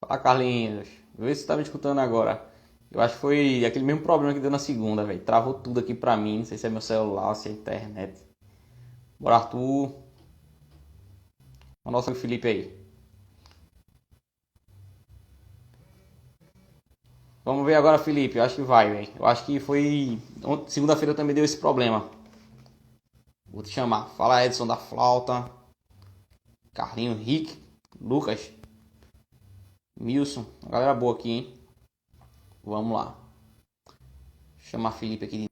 Fala, Carlinhos. Vê se você tá me escutando agora. Eu acho que foi aquele mesmo problema que deu na segunda, velho. Travou tudo aqui pra mim. Não sei se é meu celular, se é a internet. Bora, Arthur. O nosso Felipe aí. Vamos ver agora, Felipe. Eu acho que vai, velho. Eu acho que foi. Segunda-feira também deu esse problema. Vou te chamar. Fala, Edson da flauta. Carlinhos, Rick, Lucas, Milson. Uma galera boa aqui, hein? Vamos lá. Chamar Felipe aqui.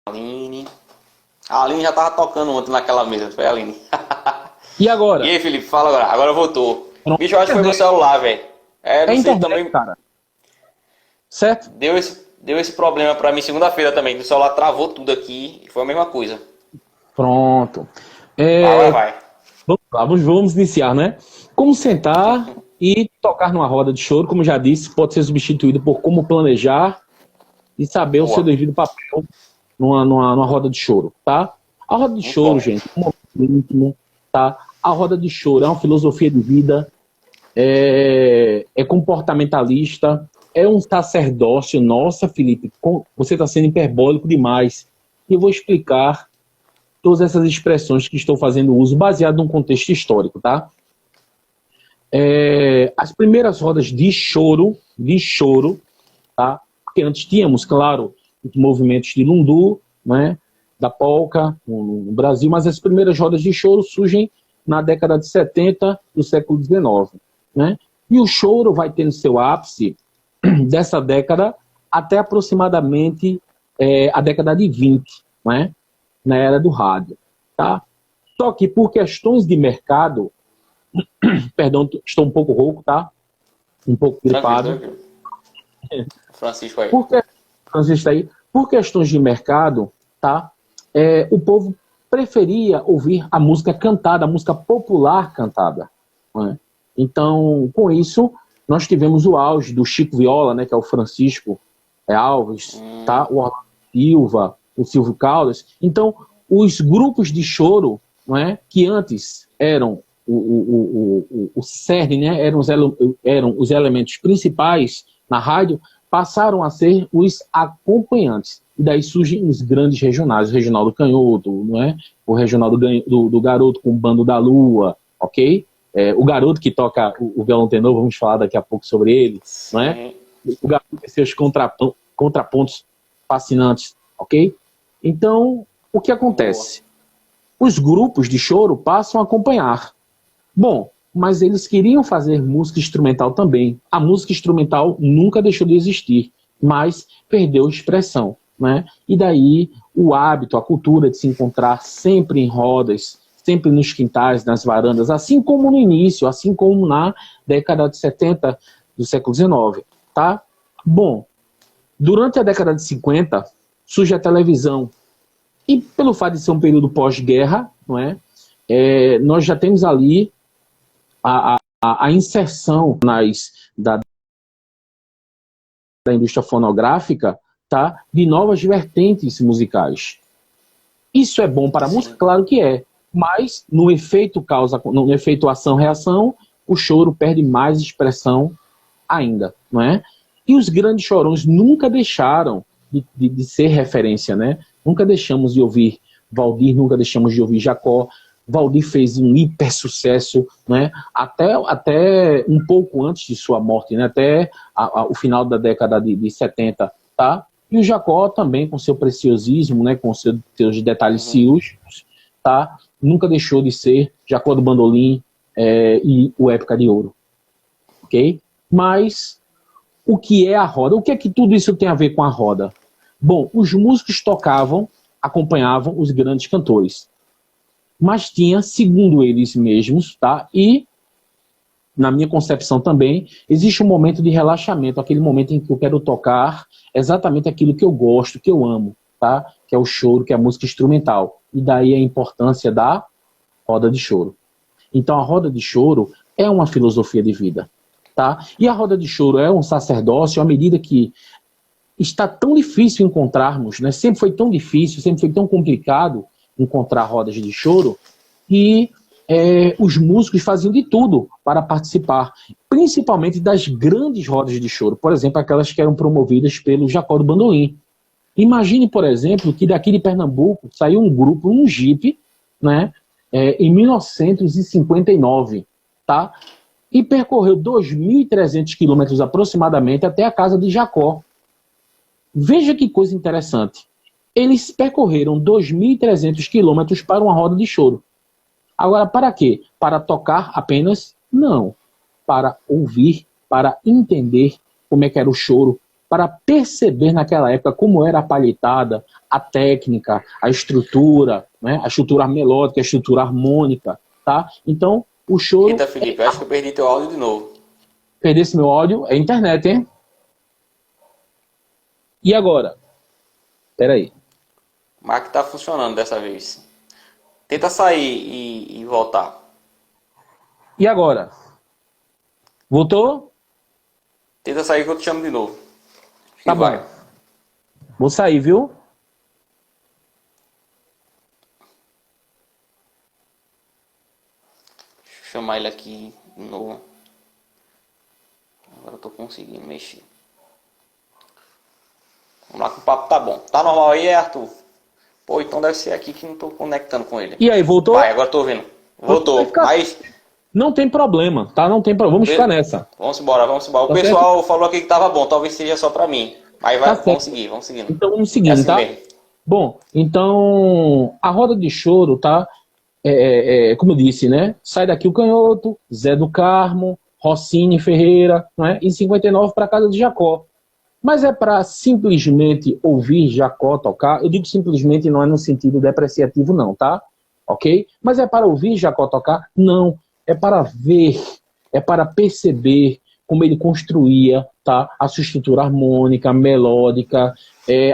Aline. A Aline já tava tocando ontem naquela mesa, foi a Aline. E E agora? aí, Felipe, fala agora. Agora voltou. Pronto. Bicho, eu acho que foi meu celular, velho. É, É não sei internet, também. cara. Certo? Deu esse problema pra mim segunda-feira também. O celular travou tudo aqui. E foi a mesma coisa. Pronto. Agora vai. Vamos lá, vamos iniciar, né? Como sentar e tocar numa roda de choro, como já disse, pode ser substituído por como planejar e saber o seu Boa. devido papel numa roda de choro, tá? A roda de Muito choro, bom. gente, é um momento íntimo, tá? A roda de choro é uma filosofia de vida, é comportamentalista, é um sacerdócio. Nossa, Felipe, você está sendo hiperbólico demais. E eu vou explicar todas essas expressões que estou fazendo uso baseado num contexto histórico, tá? As primeiras rodas de choro, tá? Porque antes tínhamos, claro, os movimentos de lundu, né? Da polca no Brasil, mas as primeiras rodas de choro surgem na década de 70 do século XIX, né? E o choro vai ter no seu ápice dessa década até aproximadamente a década de 20, né? Na era do rádio, tá? Só que por questões de mercado, perdão, estou um pouco rouco, tá? Um pouco Tranquilo, gripado. tranquilo. Francisco aí. Por, que, Francisco, aí, por questões de mercado, tá? O povo preferia ouvir a música cantada, a música popular cantada, né? Então, com isso, nós tivemos o auge do Chico Viola, né? Que é o Francisco Alves, tá? O Orlando Silva, o Silvio Caldas. Então, os grupos de choro, não é, que antes eram o cerne, né, eram os elementos principais na rádio, passaram a ser os acompanhantes. E daí surgem os grandes regionais, o Reginaldo Canhoto, não é? O Reginaldo do Garoto com o Bando da Lua, ok? O Garoto que toca o violão tenor, vamos falar daqui a pouco sobre ele, não é? Sim. O Garoto tem seus contrapontos fascinantes, ok? Então, o que Boa. acontece? Os grupos de choro passam a acompanhar. Bom, mas eles queriam fazer música instrumental também. A música instrumental nunca deixou de existir, mas perdeu expressão, né? E daí o hábito, a cultura de se encontrar sempre em rodas, sempre nos quintais, nas varandas, assim como no início, assim como na década de 70 do século XIX, tá? Bom, durante a década de 50 surge a televisão. E pelo fato de ser um período pós-guerra, não é? Nós já temos ali a inserção da indústria fonográfica, tá? De novas vertentes musicais. Isso é bom para a música? Sim. Claro que é. Mas no efeito ação-reação, o choro perde mais expressão ainda, não é? E os grandes chorões nunca deixaram de ser referência, né? Nunca deixamos de ouvir Valdir, nunca deixamos de ouvir Jacó. Valdir fez um hiper sucesso, né? Até um pouco antes de sua morte, né? Até o final da década de 70, tá? E o Jacó também, com seu preciosismo, né? Com seus detalhes cirúrgicos, tá? Nunca deixou de ser Jacó do Bandolim e o Época de Ouro, ok? Mas o que é a roda? O que é que tudo isso tem a ver com a roda? Bom, os músicos tocavam, acompanhavam os grandes cantores. Mas tinha, segundo eles mesmos, tá? E, na minha concepção também, existe um momento de relaxamento, aquele momento em que eu quero tocar exatamente aquilo que eu gosto, que eu amo, tá? Que é o choro, que é a música instrumental. E daí a importância da roda de choro. Então, a roda de choro é uma filosofia de vida, tá? E a roda de choro é um sacerdócio à medida que está tão difícil encontrarmos, né? Sempre foi tão difícil, sempre foi tão complicado encontrar rodas de choro, e os músicos faziam de tudo para participar, principalmente das grandes rodas de choro, por exemplo, aquelas que eram promovidas pelo Jacó do Bandolim. Imagine, por exemplo, que daqui de Pernambuco saiu um grupo, um jipe, né, em 1959, tá? E percorreu 2.300 quilômetros aproximadamente até a casa de Jacó. Veja que coisa interessante. Eles percorreram 2.300 quilômetros para uma roda de choro. Agora, para quê? Para tocar apenas? Não. Para ouvir, para entender como é que era o choro, para perceber naquela época como era a palhetada, a técnica, a estrutura, né? A estrutura melódica, a estrutura harmônica, tá? Então, o choro... Eita, Felipe, eu acho que eu perdi teu áudio de novo. Perdesse meu áudio? É internet, hein? E agora? Peraí. Mas que tá funcionando dessa vez. Tenta sair e voltar. E agora? Voltou? Tenta sair que eu te chamo de novo. Tá bom. Vai. Vou sair, viu? Deixa eu chamar ele aqui de novo. Agora eu tô conseguindo mexer. Vamos lá que o papo tá bom. Tá normal aí, Arthur? Pô, então deve ser aqui que não tô conectando com ele. E aí, voltou? Vai, agora tô ouvindo. Voltou. Mas... Não tem problema, tá? Não tem problema. Vamos ficar nessa. Vamos embora, vamos embora. O Tá pessoal certo? falou aqui que tava bom, talvez seja só pra mim. Mas vai, vamos seguir, vamos seguindo. Então vamos seguindo, assim tá? mesmo. Bom, então a roda de choro, tá? Como eu disse, né? Sai daqui o Canhoto, Zé do Carmo, Rossini Ferreira, não é? E 59 para casa de Jacó. Mas é para simplesmente ouvir Jacó tocar? Eu digo simplesmente, não é no sentido depreciativo, não, tá? Ok? Mas é para ouvir Jacó tocar? Não. É para ver, é para perceber como ele construía, tá? A sua estrutura harmônica, melódica,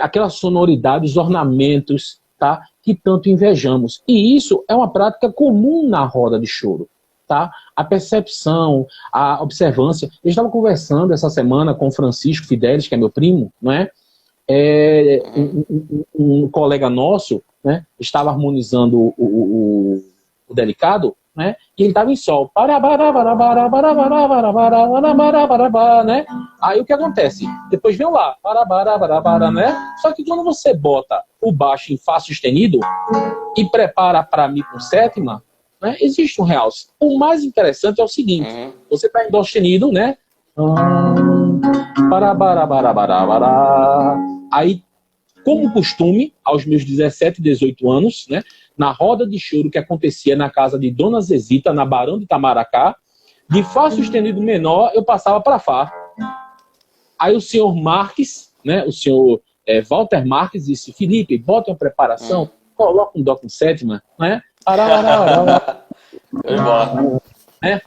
aquelas sonoridades, ornamentos, tá? Que tanto invejamos. E isso é uma prática comum na roda de choro. Tá? A percepção, a observância. Eu estava conversando essa semana com o Francisco Fidelis, que é meu primo, não é? Um colega nosso, né, estava harmonizando o delicado, né, e ele estava em sol. Né? Aí o que acontece? Depois vem lá, né? Só que quando você bota o baixo em Fá sustenido e prepara para Mi com sétima, né, existe um realce. O mais interessante é o seguinte: você está em Dó sustenido, né? Aí, como costume, aos meus 17, 18 anos, né, na roda de choro que acontecia na casa de Dona Zezita, na Barão de Itamaracá, de Fá sustenido menor, eu passava para Fá. Aí o senhor Marques, né, o senhor Walter Marques, disse: Felipe, bota uma preparação, coloca um Dó com sétima, né? Né?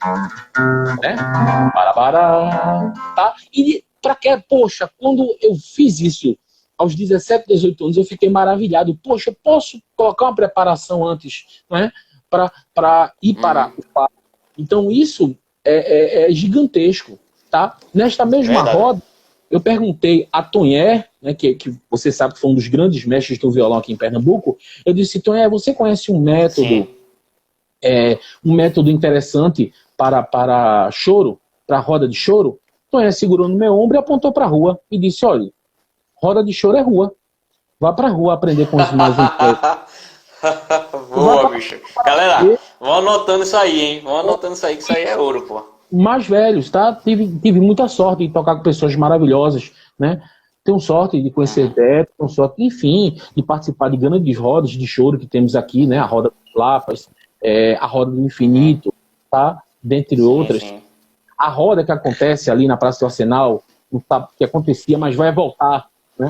Tá? E para que, poxa, quando eu fiz isso aos 17, 18 anos, eu fiquei maravilhado. Poxa, eu posso colocar uma preparação antes, né? Para ir para o Fá. Então isso é gigantesco, tá? Nesta mesma roda, eu perguntei a Tonhé, né, que você sabe que foi um dos grandes mestres do violão aqui em Pernambuco. Eu disse: Tonhé, você conhece um método interessante para choro, para roda de choro? Tonhé segurou no meu ombro e apontou para a rua e disse: olha, roda de choro é rua. Vá para a rua aprender com os mais antigos. Boa, bicho. Galera, vão anotando isso aí, hein? Vão anotando isso aí, que isso aí é ouro, pô. Mais velhos, tá? Tive muita sorte de tocar com pessoas maravilhosas, né? Tenho sorte de conhecer Beto, tenho sorte, enfim, de participar de grandes rodas de choro que temos aqui, né? A roda dos Lapas, a roda do Infinito, tá? Dentre outras. Sim. A roda que acontece ali na Praça do Arsenal, que acontecia, mas vai voltar, né?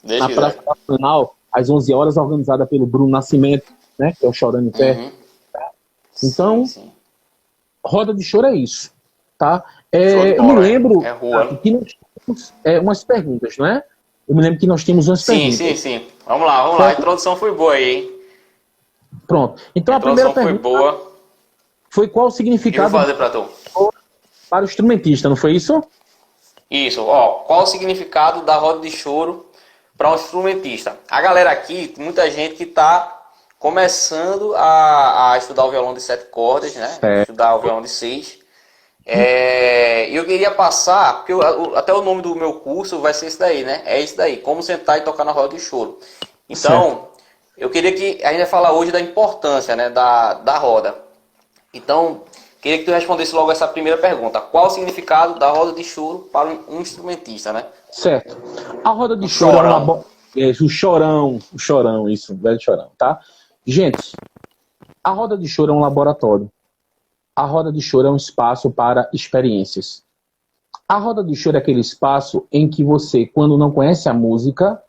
Na Praça do Arsenal, às 11 horas, organizada pelo Bruno Nascimento, né? Que é o Chorando em Pé. Tá? Então, sim. Roda de choro é isso, tá? Eu me lembro que nós tínhamos umas perguntas, não é? Eu me lembro que nós tínhamos umas perguntas. Sim. Vamos lá. A introdução foi boa aí, hein? Pronto. Então a primeira pergunta foi boa. Foi qual o significado vou fazer pra tu? Para o instrumentista, não foi isso? Isso. Qual o significado da roda de choro para um instrumentista? A galera aqui, muita gente que tá começando a estudar o violão de 7 cordas, né? Certo. Estudar o violão de 6. E eu queria passar, porque até o nome do meu curso vai ser esse daí, né? É esse daí, como sentar e tocar na roda de choro. Então, eu queria que a gente vai falar hoje da importância, né, da roda. Então, queria que tu respondesse logo essa primeira pergunta. Qual o significado da roda de choro para um instrumentista, né? Certo. A roda de choro é uma o chorão, isso, velho chorão, tá? Gente, a roda de choro é um laboratório. A roda de choro é um espaço para experiências. A roda de choro é aquele espaço em que você, quando não conhece a música,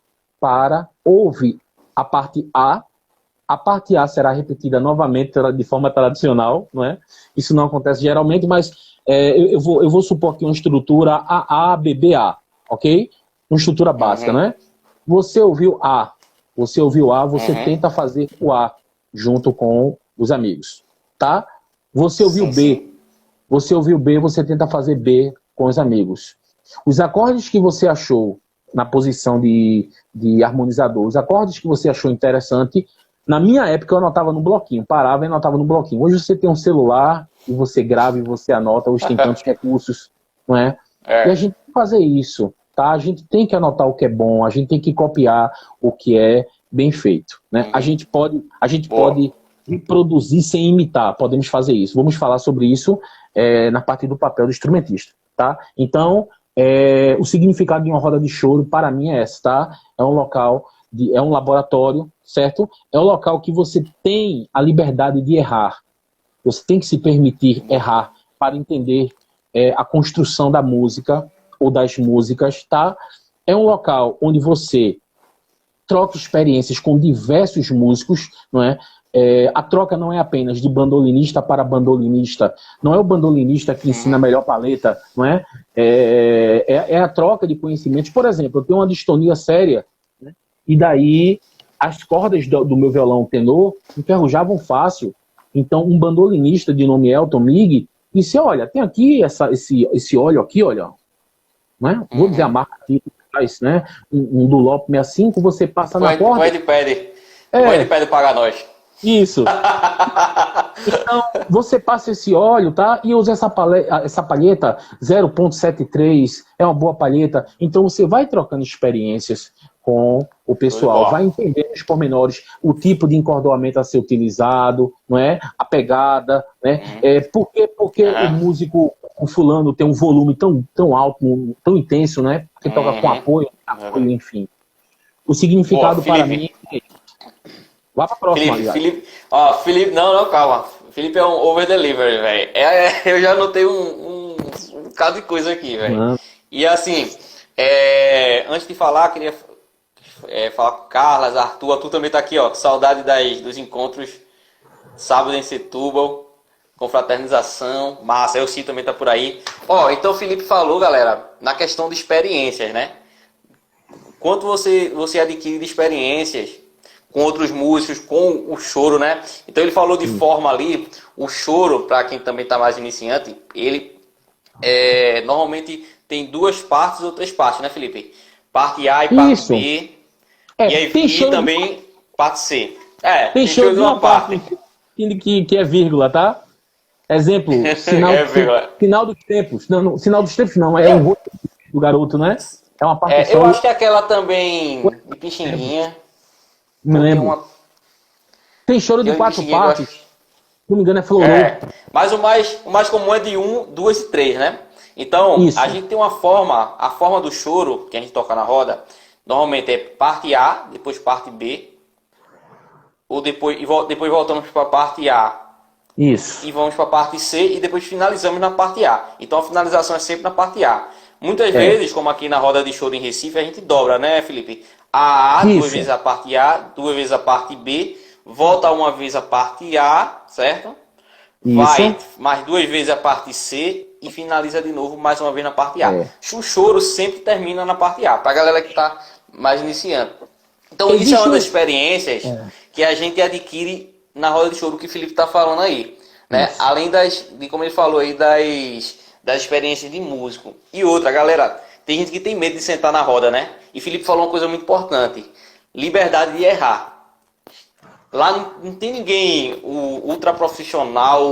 ouve a parte A. A parte A será repetida novamente de forma tradicional, não é? Isso não acontece geralmente, mas eu vou supor aqui uma estrutura A, B, B, A, ok? Uma estrutura básica, né? Você ouviu A, você tenta fazer o A junto com os amigos, tá? Você ouviu B, você tenta fazer B com os amigos. Os acordes que você achou na posição de harmonizador, os acordes que você achou interessante, na minha época eu anotava no bloquinho, parava e anotava no bloquinho. Hoje você tem um celular e você grava e você anota, hoje tem tantos recursos, não é? E a gente tem que fazer isso, tá? A gente tem que anotar o que é bom, a gente tem que copiar o que é bem feito, né? A gente pode reproduzir sem imitar, podemos fazer isso. Vamos falar sobre isso na parte do papel do instrumentista, tá? Então, o significado de uma roda de choro, para mim, é esse, tá? É um local, é um laboratório, certo? É um local que você tem a liberdade de errar. Você tem que se permitir errar para entender a construção da música ou das músicas, tá? É um local onde você troca experiências com diversos músicos, não é? A troca não é apenas de bandolinista para bandolinista, não é o bandolinista que ensina a melhor paleta, não é? É a troca de conhecimentos. Por exemplo, eu tenho uma distonia séria, né? E daí as cordas do meu violão tenor enferrujavam fácil. Então, um bandolinista de nome Elton Mig disse, olha, tem aqui esse óleo aqui, olha, né? Vou dizer a marca aqui, né? Um Dunlop 65, você passa na corda... O Ed pede pagar nós. Isso. Então, você passa esse óleo, tá? E usa essa palheta 0.73, é uma boa palheta. Então, você vai trocando experiências com o pessoal, vai entender os pormenores, o tipo de encordoamento a ser utilizado, não é? A pegada, né? Porque o músico, o fulano, tem um volume tão alto, tão intenso, né? Porque toca com apoio, enfim. O significado para mim é vá pra próxima, Felipe, não, calma. Felipe é um over-delivery, velho. Eu já anotei um bocado de coisa aqui, velho. E assim, antes de falar, queria falar com Carlas, Arthur também tá aqui, ó. Saudade dos encontros sábado em Setúbal, confraternização, massa. Eu sim também tá por aí. Então o Felipe falou, galera, na questão de experiências, né? Quanto você adquire de experiências com outros músicos, com o choro, né? Então ele falou de forma ali, o choro, para quem também está mais iniciante, ele normalmente tem 2 partes ou 3 partes, né, Felipe? Parte A e parte B. E também parte C. Tem choro de uma parte que é vírgula, tá? Exemplo, final dos tempos. Não, final dos tempos não, é um rosto do garoto, né? É uma parte eu acho que é aquela também de Pixinguinha. Me lembro. Tem choro de 4 partes. Se não me engano, é florou. Mas o mais comum é de 1, 2 e 3, né? Então, a gente tem a forma do choro que a gente toca na roda, normalmente é parte A, depois parte B, ou depois voltamos para a parte A. Isso. E vamos para a parte C e depois finalizamos na parte A. Então a finalização é sempre na parte A. Muitas vezes, como aqui na roda de choro em Recife, a gente dobra, né, Felipe? A 2 vezes a parte A, 2 vezes a parte B, volta uma vez a parte A, certo? Vai mais 2 vezes a parte C e finaliza de novo mais uma vez na parte A. O choro sempre termina na parte A, para a galera que está mais iniciando. Então isso é uma das experiências que a gente adquire na roda de choro que o Felipe está falando aí, né? Além de como ele falou aí, das experiências de músico. E outra, galera, tem gente que tem medo de sentar na roda, né? E Felipe falou uma coisa muito importante: liberdade de errar. Lá não tem ninguém, o ultra profissional,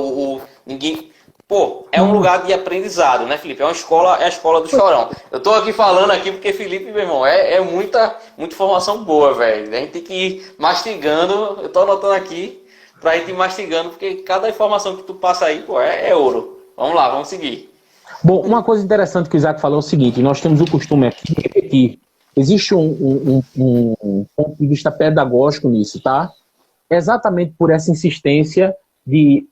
ninguém. Pô, é um lugar de aprendizado, né, Felipe? É a escola do Chorão. Eu tô aqui falando aqui porque, Felipe, meu irmão, é muita informação boa, velho. A gente tem que ir mastigando, eu tô anotando aqui pra gente ir mastigando, porque cada informação que tu passa aí, pô, é ouro. Vamos lá, vamos seguir. Bom, uma coisa interessante que o Isaac falou é o seguinte: nós temos o costume aqui de repetir. Existe um ponto de vista pedagógico nisso, tá? Exatamente por essa insistência de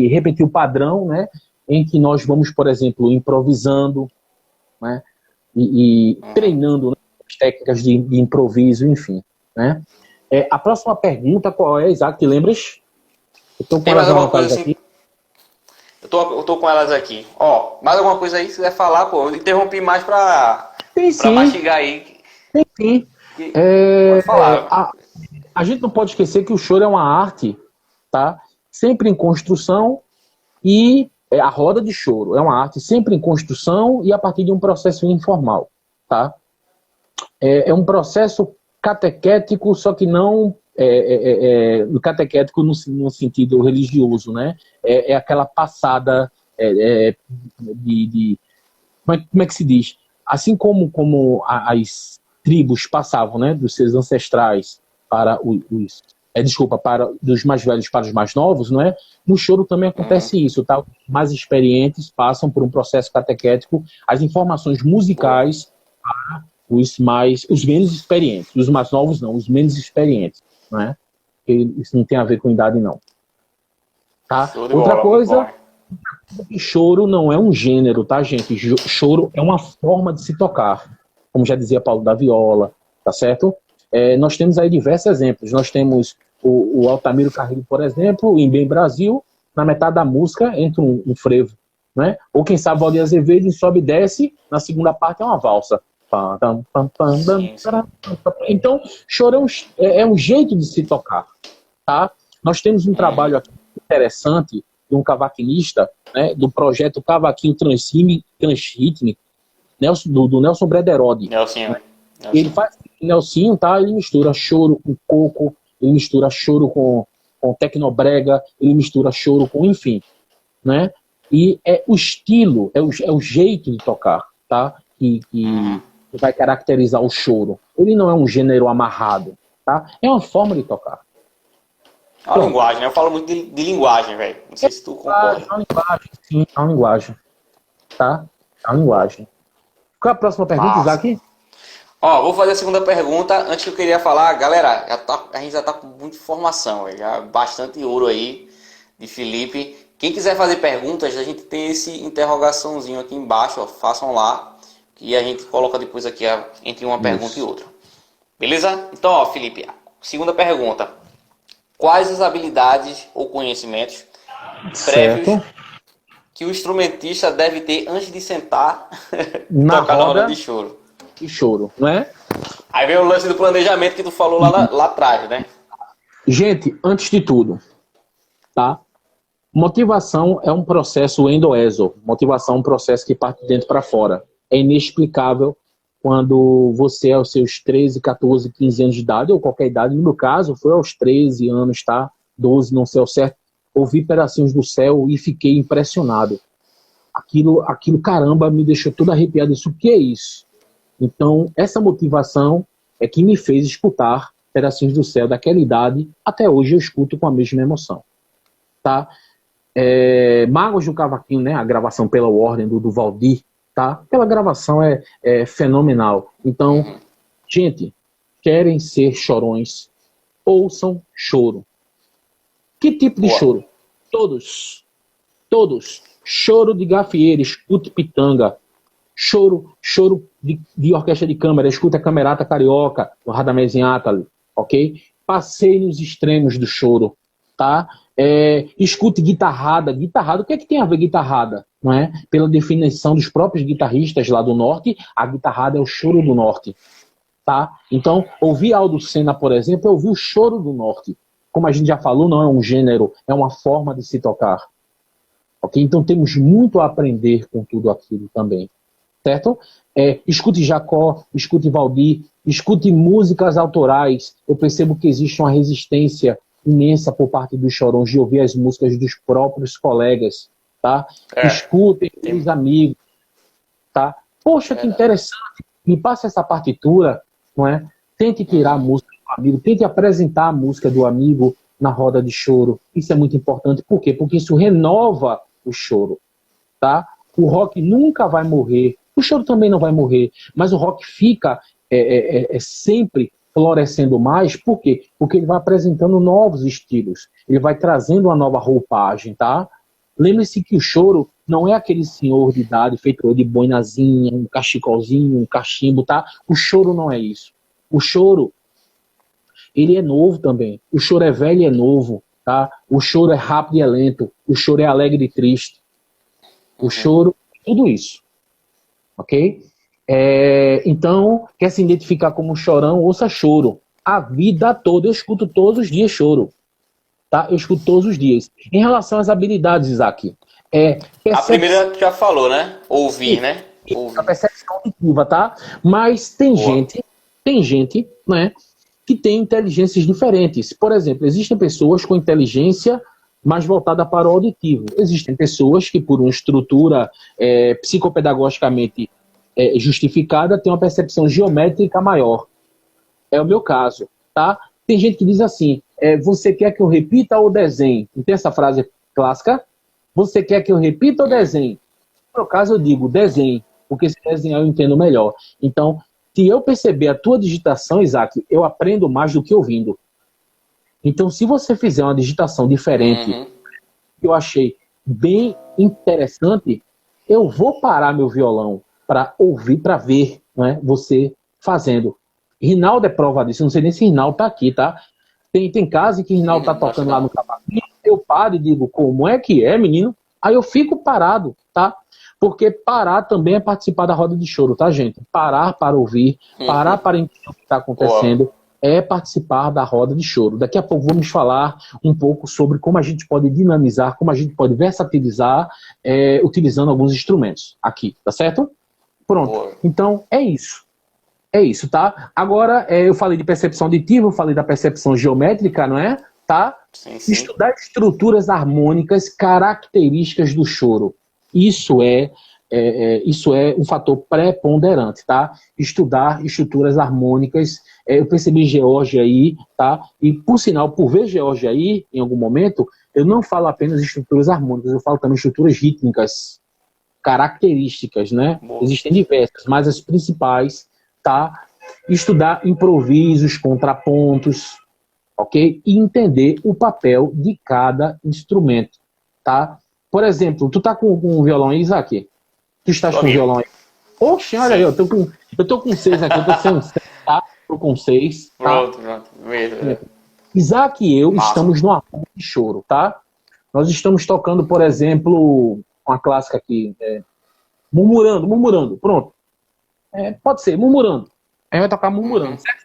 repetir o padrão, né? Em que nós vamos, por exemplo, improvisando, né? E treinando, né, as técnicas de improviso, enfim, né? A próxima pergunta, qual é, Isaac? Te lembras? Eu estou com Tem mais elas alguma coisa anotadas assim? aqui. Eu tô com elas aqui. Ó, mais alguma coisa aí que você quiser falar, pô? Eu interrompi mais pra Tem sim, mastigar aí. tem sim. Pode falar. A gente não pode esquecer que o choro é uma arte, tá? Sempre em construção, e a roda de choro é uma arte sempre em construção e a partir de um processo informal, tá? É um processo catequético, só que não catequético no sentido religioso, né? É aquela passada de como é que se diz? Assim como as tribos passavam, né, dos seus ancestrais para para dos mais velhos para os mais novos, não é? No choro também acontece isso, tá? Os mais experientes passam por um processo catequético, as informações musicais para os menos experientes, os mais novos não, os menos experientes, não é? Isso não tem a ver com idade não, tá? Show de Outra bola, muito bom. coisa, choro não é um gênero, tá, gente? Choro é uma forma de se tocar, como já dizia Paulo da Viola, tá certo? Nós temos aí diversos exemplos. Nós temos o Altamiro Carrilho, por exemplo, em Bem Brasil, na metade da música entra um frevo, né? Ou quem sabe Valdir Azevedo, em Sobe e Desce, na segunda parte é uma valsa. Então, choro é um jeito de se tocar, tá? Nós temos um trabalho aqui interessante de um cavaquinista, né, do projeto Cavaquinho Transrítmico, do Nelson Brederode. Nelsinho. Ele faz Nelsinho, tá? Ele mistura choro com coco, ele mistura choro com tecnobrega, ele mistura choro com, enfim, né? E é o estilo, é o jeito de tocar, tá? Que vai caracterizar o choro. Ele não é um gênero amarrado, tá? É uma forma de tocar. É uma linguagem, né? Eu falo muito de linguagem, velho. Não sei se tu concorda. É uma linguagem, sim, é uma linguagem. Tá? É uma linguagem. Qual é a próxima pergunta, Isaac? Ó, vou fazer a segunda pergunta. Antes que eu queria falar, galera, a gente já tá com muita informação, véio, já bastante ouro aí de Felipe. Quem quiser fazer perguntas, a gente tem esse interrogaçãozinho aqui embaixo, ó, façam lá, que a gente coloca depois aqui entre uma pergunta e outra. Beleza? Então, ó, Felipe, segunda pergunta. Quais as habilidades ou conhecimentos prévios que o instrumentista deve ter antes de sentar tocar na roda de choro? E choro, não é? Aí vem o lance do planejamento que tu falou lá atrás, né? Gente, antes de tudo, tá? Motivação é um processo endoeso. Motivação é um processo que parte de dentro para fora. É inexplicável quando você, aos seus 13, 14, 15 anos de idade, ou qualquer idade, no meu caso, foi aos 13 anos, tá? 12, não sei ao certo, ouvi Pedacinhos do Céu e fiquei impressionado. Aquilo, caramba, me deixou todo arrepiado. Isso, o que é isso? Então, essa motivação é que me fez escutar Pedacinhos do Céu daquela idade. Até hoje eu escuto com a mesma emoção. Tá? Mágoas do Cavaquinho, né? A gravação pela Warner do Valdir, tá? Aquela gravação é fenomenal. Então, gente, querem ser chorões, ouçam choro. Que tipo de choro? Todos. Choro de gafieira, escute pitanga. Choro de orquestra de câmara, escuta a Camerata Carioca, do Radamés Inátali, ok? Passei nos extremos do choro, tá? Escute guitarrada. Guitarrada, o que é que tem a ver guitarrada? Não é? Pela definição dos próprios guitarristas lá do norte, a guitarrada é o choro do norte, tá? Então, ouvir Aldo Senna, por exemplo, é ouvir o choro do norte. Como a gente já falou, não é um gênero, é uma forma de se tocar. Ok? Então temos muito a aprender com tudo aquilo também. Certo? Escute Jacó, escute Valdir, escute músicas autorais. Eu percebo que existe uma resistência imensa por parte dos Chorões de ouvir as músicas dos próprios colegas, tá? Escutem os amigos, tá? Poxa, que interessante, me passa essa partitura, não é? Tente tirar a música do amigo, tente apresentar a música do amigo na roda de choro. Isso é muito importante. Por quê? Porque isso renova o choro, tá? O rock nunca vai morrer, o choro também não vai morrer, mas o rock fica sempre florescendo mais. Por quê? Porque ele vai apresentando novos estilos, ele vai trazendo uma nova roupagem, tá? Lembre-se que o choro não é aquele senhor de idade feito de boinazinha, um cachecolzinho, um cachimbo, tá? O choro não é isso. O choro, ele é novo também. O choro é velho e é novo, tá? O choro é rápido e é lento. O choro é alegre e triste. O choro, tudo isso. Ok? Então, quer se identificar como chorão, ouça choro. A vida toda eu escuto todos os dias choro. Tá? Eu escuto todos os dias. Em relação às habilidades, Isaac. A primeira tu já falou, né? Ouvir, né? Ouvir. A percepção auditiva, tá? Mas tem gente, né, que tem inteligências diferentes. Por exemplo, existem pessoas com inteligência mais voltada para o auditivo. Existem pessoas que, por uma estrutura psicopedagogicamente justificada, têm uma percepção geométrica maior. É o meu caso, tá? Tem gente que diz assim, você quer que eu repita ou desenhe? Não tem essa frase clássica? Você quer que eu repita ou desenhe? No meu caso, eu digo desenhe, porque se desenhar eu entendo melhor. Então, se eu perceber a tua digitação, Isaac, eu aprendo mais do que ouvindo. Então, se você fizer uma digitação diferente, que eu achei bem interessante, eu vou parar meu violão para ouvir, para ver, né, você fazendo. Rinaldo é prova disso. Eu não sei nem se Rinaldo tá aqui, tá? Tem caso que Rinaldo tá tocando lá no cavaquinho, eu paro e digo, como é que é, menino? Aí eu fico parado, tá? Porque parar também é participar da roda de choro, tá, gente? Parar para ouvir, parar para entender o que está acontecendo, é participar da roda de choro. Daqui a pouco vamos falar um pouco sobre como a gente pode dinamizar, como a gente pode versatilizar, utilizando alguns instrumentos aqui, tá certo? Pronto. Então, é isso. É isso, tá? Agora, eu falei de percepção auditiva, eu falei da percepção geométrica, não é? Tá? Sim, sim. Estudar estruturas harmônicas características do choro. Isso é um fator preponderante, tá? Estudar estruturas harmônicas. Eu percebi George aí, tá? E, por sinal, por ver George aí, em algum momento, eu não falo apenas estruturas harmônicas, eu falo também estruturas rítmicas, características, né? Existem diversas, mas as principais, tá? Estudar improvisos, contrapontos, ok? E entender o papel de cada instrumento, tá? Por exemplo, tu tá com um violão aí, Isaac? Tu estás com um violão aí? Oxe, olha aí, eu tô com 6 aqui, eu tô sem 6, tá? Tô com 6, tá? Pronto. Isaac e eu estamos numa roda de choro, tá? Nós estamos tocando, por exemplo, uma clássica aqui, murmurando, pronto. Pode ser, murmurando. A gente vai tocar murmurando, certo?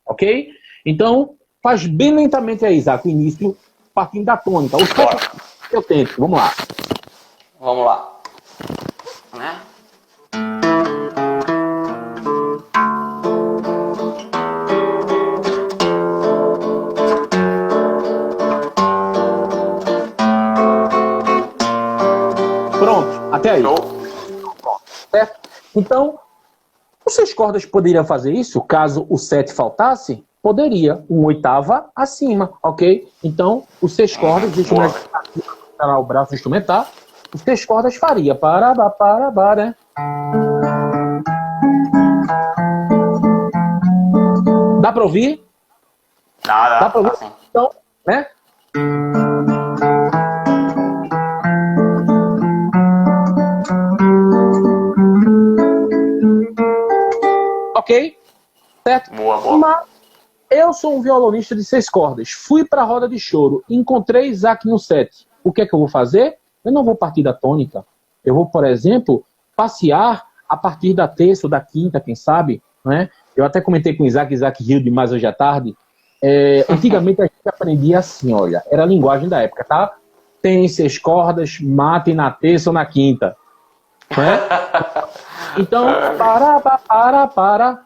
Ok? Então, faz bem lentamente aí, Isaac, o início, partindo da tônica. Eu tento, vamos lá. Vamos lá. Né? Pronto, até aí. Certo? Então, os 6 cordas poderiam fazer isso, caso o 7 faltasse? Poderia, uma oitava acima, ok? Então, os 6 cordas, deixa eu o braço instrumental, os 6 cordas faria, né? Dá pra ouvir? Dá pra ouvir? Sim. Então, né? Ok? Certo? Boa. Mas eu sou um violonista de 6 cordas. Fui para a roda de choro. Encontrei Isaac no 7. O que é que eu vou fazer? Eu não vou partir da tônica. Eu vou, por exemplo, passear a partir da terça ou da quinta, quem sabe? Né? Eu até comentei com o Isaac riu demais hoje à tarde. Antigamente a gente aprendia assim, olha. Era a linguagem da época, tá? Tem 6 cordas, mate na terça ou na quinta. Né? Então, para.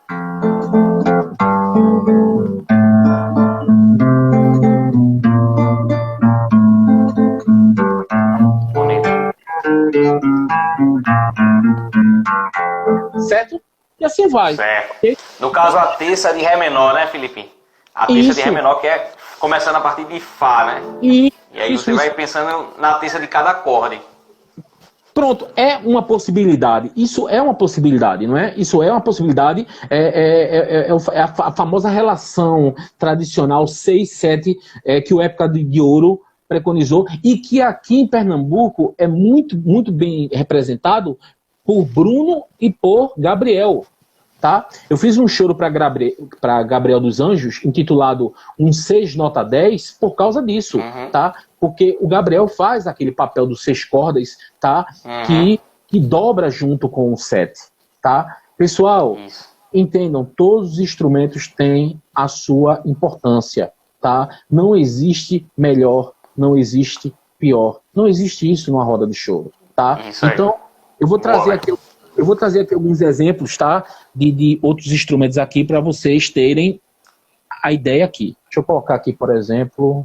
certo? E assim vai. Certo. Ok? No caso, a terça de Ré menor, né, Felipe? A terça de Ré menor que é começando a partir de Fá, né? E aí você vai pensando na terça de cada acorde. Pronto, é uma possibilidade. Isso é uma possibilidade, não é? Isso é uma possibilidade. É a famosa relação tradicional 6-7 que o Época de Ouro preconizou e que aqui em Pernambuco é muito, muito bem representado por Bruno e por Gabriel. Tá? Eu fiz um choro para Gabriel dos Anjos, intitulado Um 6 nota 10, por causa disso, tá? Porque o Gabriel faz aquele papel dos 6 cordas, tá? Que dobra junto com o 7, tá? Pessoal, entendam, todos os instrumentos têm a sua importância, tá? Não existe melhor, não existe pior. Não existe isso numa roda de choro, tá? Então, eu vou trazer aqui alguns exemplos, tá? De outros instrumentos aqui para vocês terem a ideia aqui. Deixa eu colocar aqui, por exemplo.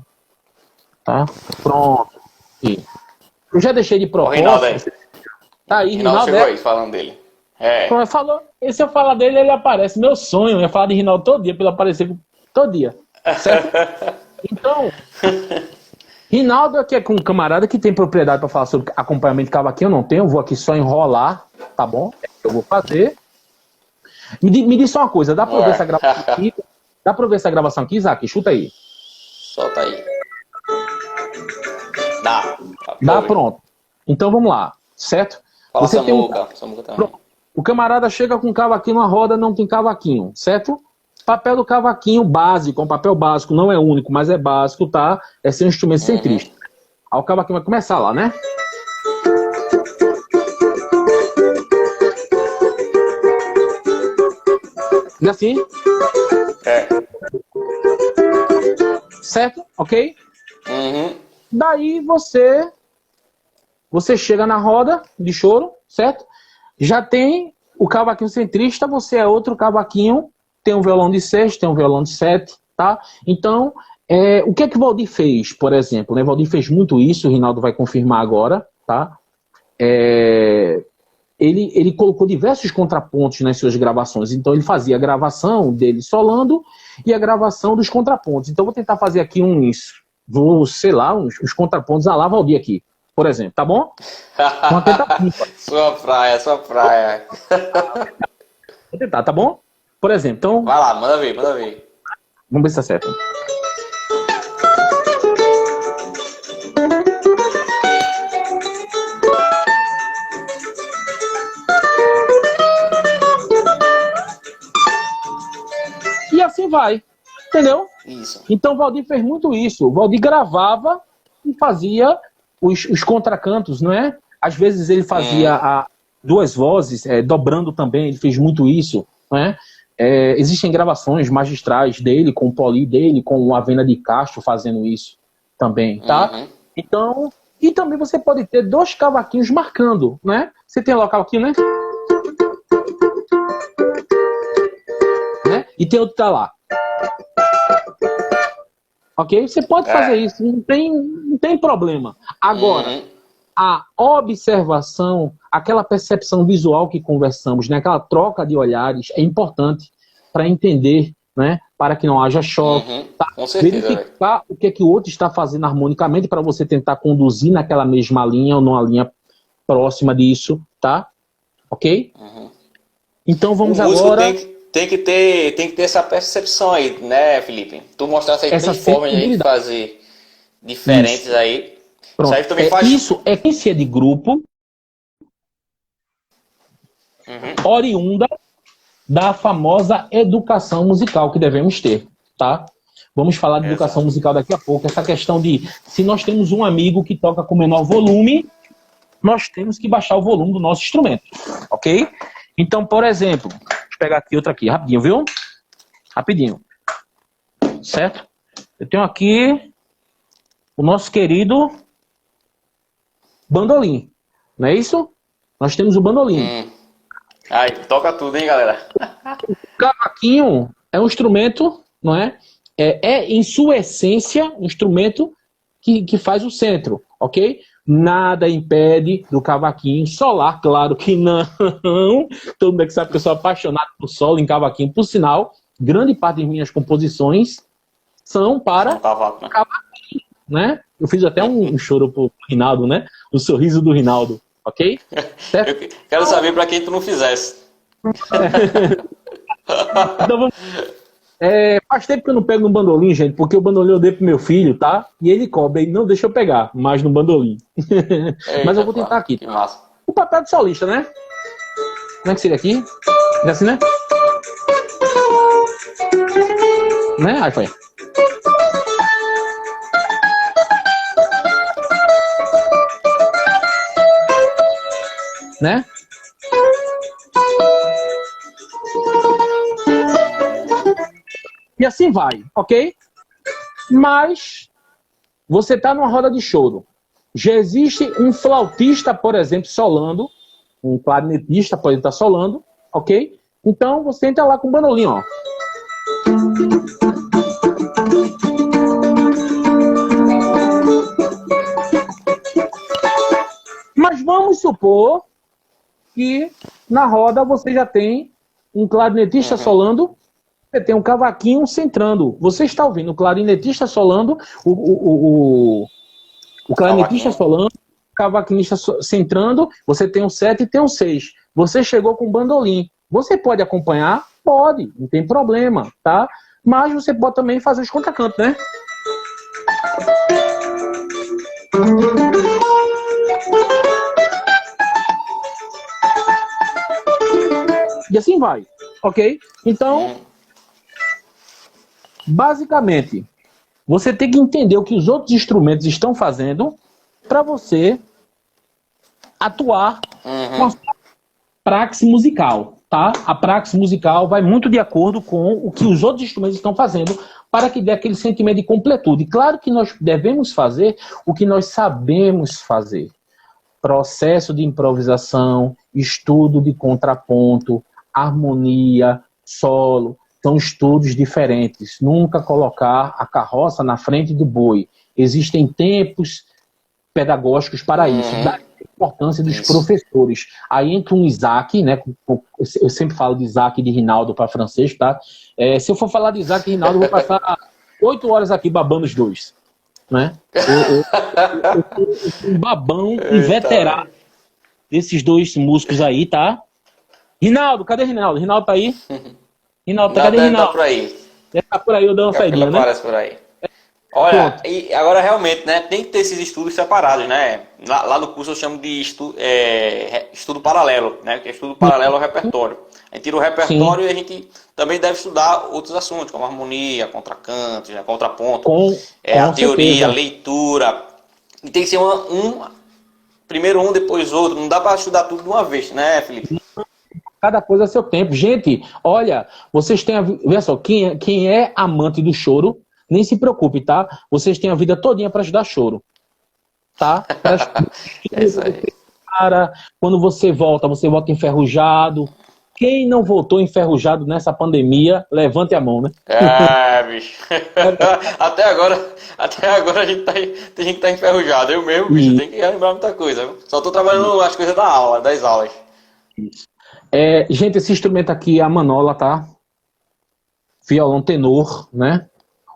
Tá? Pronto. Aqui. Eu já deixei de propósito. Tá aí, Rinaldo chegou aí falando dele. Se eu falar dele, ele aparece. Meu sonho é falar de Rinaldo todo dia, para ele aparecer todo dia. Certo? Então, Rinaldo aqui é com um camarada que tem propriedade para falar sobre acompanhamento de cavaquinho. Eu não tenho, eu vou aqui só enrolar, tá bom? Eu vou fazer. Me diz só uma coisa, dá pra ver essa gravação aqui? Dá pra ver essa gravação aqui, Isaac? Chuta aí. Solta aí. Dá. Dá, pronto. Então vamos lá, certo? Fala Você Samuca. Também. O camarada chega com um cavaquinho na roda, não tem cavaquinho, certo? Papel do cavaquinho básico, um papel básico, não é único, mas é básico, tá? É ser um instrumento centrista. Aí o cavaquinho vai começar lá, né? E assim? Certo? Ok? Daí você chega na roda de choro, certo? Já tem o cavaquinho centrista, você é outro cavaquinho, tem um violão de 6, tem um violão de 7, tá? Então, o que é que o Valdir fez, por exemplo? Né? O Valdir fez muito isso, o Rinaldo vai confirmar agora, tá? Ele colocou diversos contrapontos nas suas gravações. Então ele fazia a gravação dele solando e a gravação dos contrapontos. Então eu vou tentar fazer aqui uns contrapontos a lá Valdir aqui, por exemplo, tá bom? Vamos tentar. Sua praia. Vou tentar, tá bom? Por exemplo, então... Vai lá, manda ver. Vamos ver se tá certo. E assim vai, entendeu? Isso. Então o Valdir fez muito isso. O Valdir gravava e fazia os contracantos, não é? Às vezes ele fazia duas vozes, dobrando também, ele fez muito isso, não é? Existem gravações magistrais dele, com o Poli dele, com o Avena de Castro fazendo isso também, tá? Então, e também você pode ter 2 cavaquinhos marcando, né? Você tem lá o cavaquinho, né? E tem outro que tá lá. Ok? Você pode fazer isso, não tem problema. Agora, a observação, aquela percepção visual que conversamos, né? Aquela troca de olhares é importante para entender, né? Para que não haja choque. Tá? Com certeza, verificar o que o outro está fazendo harmonicamente para você tentar conduzir naquela mesma linha ou numa linha próxima disso, tá? Ok? Então vamos agora... Tem que ter essa percepção aí, né, Felipe? Tu mostrasse aí que tem formas de fazer diferentes aí. Pronto. Isso aí também faz... Isso é ciência de grupo oriunda da famosa educação musical que devemos ter, tá? Vamos falar de educação musical daqui a pouco. Essa questão de, se nós temos um amigo que toca com menor volume, nós temos que baixar o volume do nosso instrumento, ok? Então, por exemplo, deixa eu pegar aqui outra aqui, rapidinho, viu? Rapidinho. Certo? Eu tenho aqui o nosso querido bandolim, não é isso? Nós temos o bandolim. Aí, toca tudo, hein, galera? O cavaquinho é um instrumento, não é? Em sua essência, um instrumento que faz o centro, ok? Nada impede do cavaquinho solar, claro que não. Todo mundo que sabe que eu sou apaixonado por solo em cavaquinho. Por sinal, grande parte das minhas composições são para cavaco, né? Eu fiz até um choro pro Rinaldo, né? O sorriso do Rinaldo, ok? Certo? Eu quero saber para quem tu não fizesse. Então vamos. Faz tempo que eu não pego no bandolim, gente, porque o bandolim eu dei pro meu filho, tá? E ele cobra, ele não deixa eu pegar mais no bandolim. Mas eu vou tentar aqui. Que massa. O papel de solista, né? Como é que seria aqui? É assim, né? Né? Aí foi. Né? E assim vai, ok? Mas você está numa roda de choro. Já existe um flautista, por exemplo, solando, um clarinetista pode estar solando, ok? Então você entra lá com o bandolim, ó. Mas vamos supor que na roda você já tem um clarinetista solando, você tem um cavaquinho centrando. Você está ouvindo o clarinetista solando, o clarinetista solando, o cavaquinista centrando, você tem um 7 e tem um 6. Você chegou com o bandolim. Você pode acompanhar? Pode, não tem problema, tá? Mas você pode também fazer os contracantos, né? E assim vai, ok? Então, basicamente, você tem que entender o que os outros instrumentos estão fazendo para você atuar com a sua praxe musical, tá? A praxe musical vai muito de acordo com o que os outros instrumentos estão fazendo para que dê aquele sentimento de completude. Claro que nós devemos fazer o que nós sabemos fazer. Processo de improvisação, estudo de contraponto, harmonia, solo, são estudos diferentes. Nunca colocar a carroça na frente do boi. Existem tempos pedagógicos para isso. Da importância dos professores. Aí entra um Isaac, né? Eu sempre falo de Isaac e de Rinaldo para francês, tá? Se eu for falar de Isaac e Rinaldo, eu vou passar 8 horas aqui babando os dois. Né? Eu sou um babão inveterado desses dois músicos aí, tá? Rinaldo, cadê Rinaldo? Rinaldo tá aí? Rinaldo, cadê Rinaldo? Tá por aí. Deve tá por aí, eu dou uma saidinha, né? Aparece por aí. Olha, e agora realmente, né, tem que ter esses estudos separados, né? Lá no curso eu chamo de estudo paralelo, né? Que é estudo paralelo ao repertório. A gente tira o repertório e a gente também deve estudar outros assuntos, como harmonia, contracanto, né, contraponto, a teoria, a leitura. E tem que ser primeiro um, depois outro. Não dá para estudar tudo de uma vez, né, Felipe? Cada coisa a seu tempo. Gente, olha, vocês têm veja só, quem é amante do choro, nem se preocupe, tá? Vocês têm a vida todinha para estudar choro. Tá? É isso aí. Cara, quando você volta enferrujado. Quem não voltou enferrujado nessa pandemia, levante a mão, né? Bicho. Até agora a gente tem que estar enferrujado. Eu mesmo, bicho, tenho que lembrar muita coisa. Só estou trabalhando as coisas das aulas. Isso. Gente, esse instrumento aqui é a manola, tá? Violão tenor, né?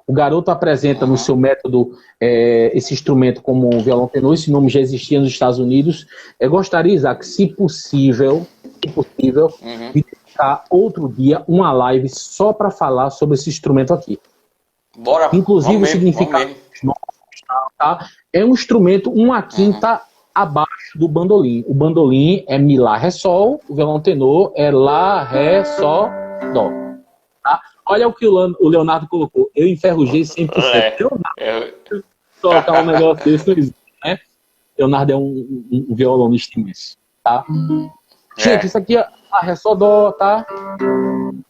O garoto apresenta no seu método esse instrumento como um violão tenor. Esse nome já existia nos Estados Unidos. Eu gostaria, Isaac, se possível, de dedicar outro dia uma live só para falar sobre esse instrumento aqui. Bora. Inclusive o significado dos nomes, tá? É um instrumento, uma quinta abaixo do bandolim. O bandolim é Mi, Lá, Ré, Sol. O violão tenor é Lá, Ré, Sol, Dó. Tá? Olha o que o Leonardo colocou. Eu enferrujei 100%. Leonardo, colocar um negócio desse, né? Leonardo é um violonista imenso. Tá? Gente, isso aqui é a Ré, Sol, Dó, tá?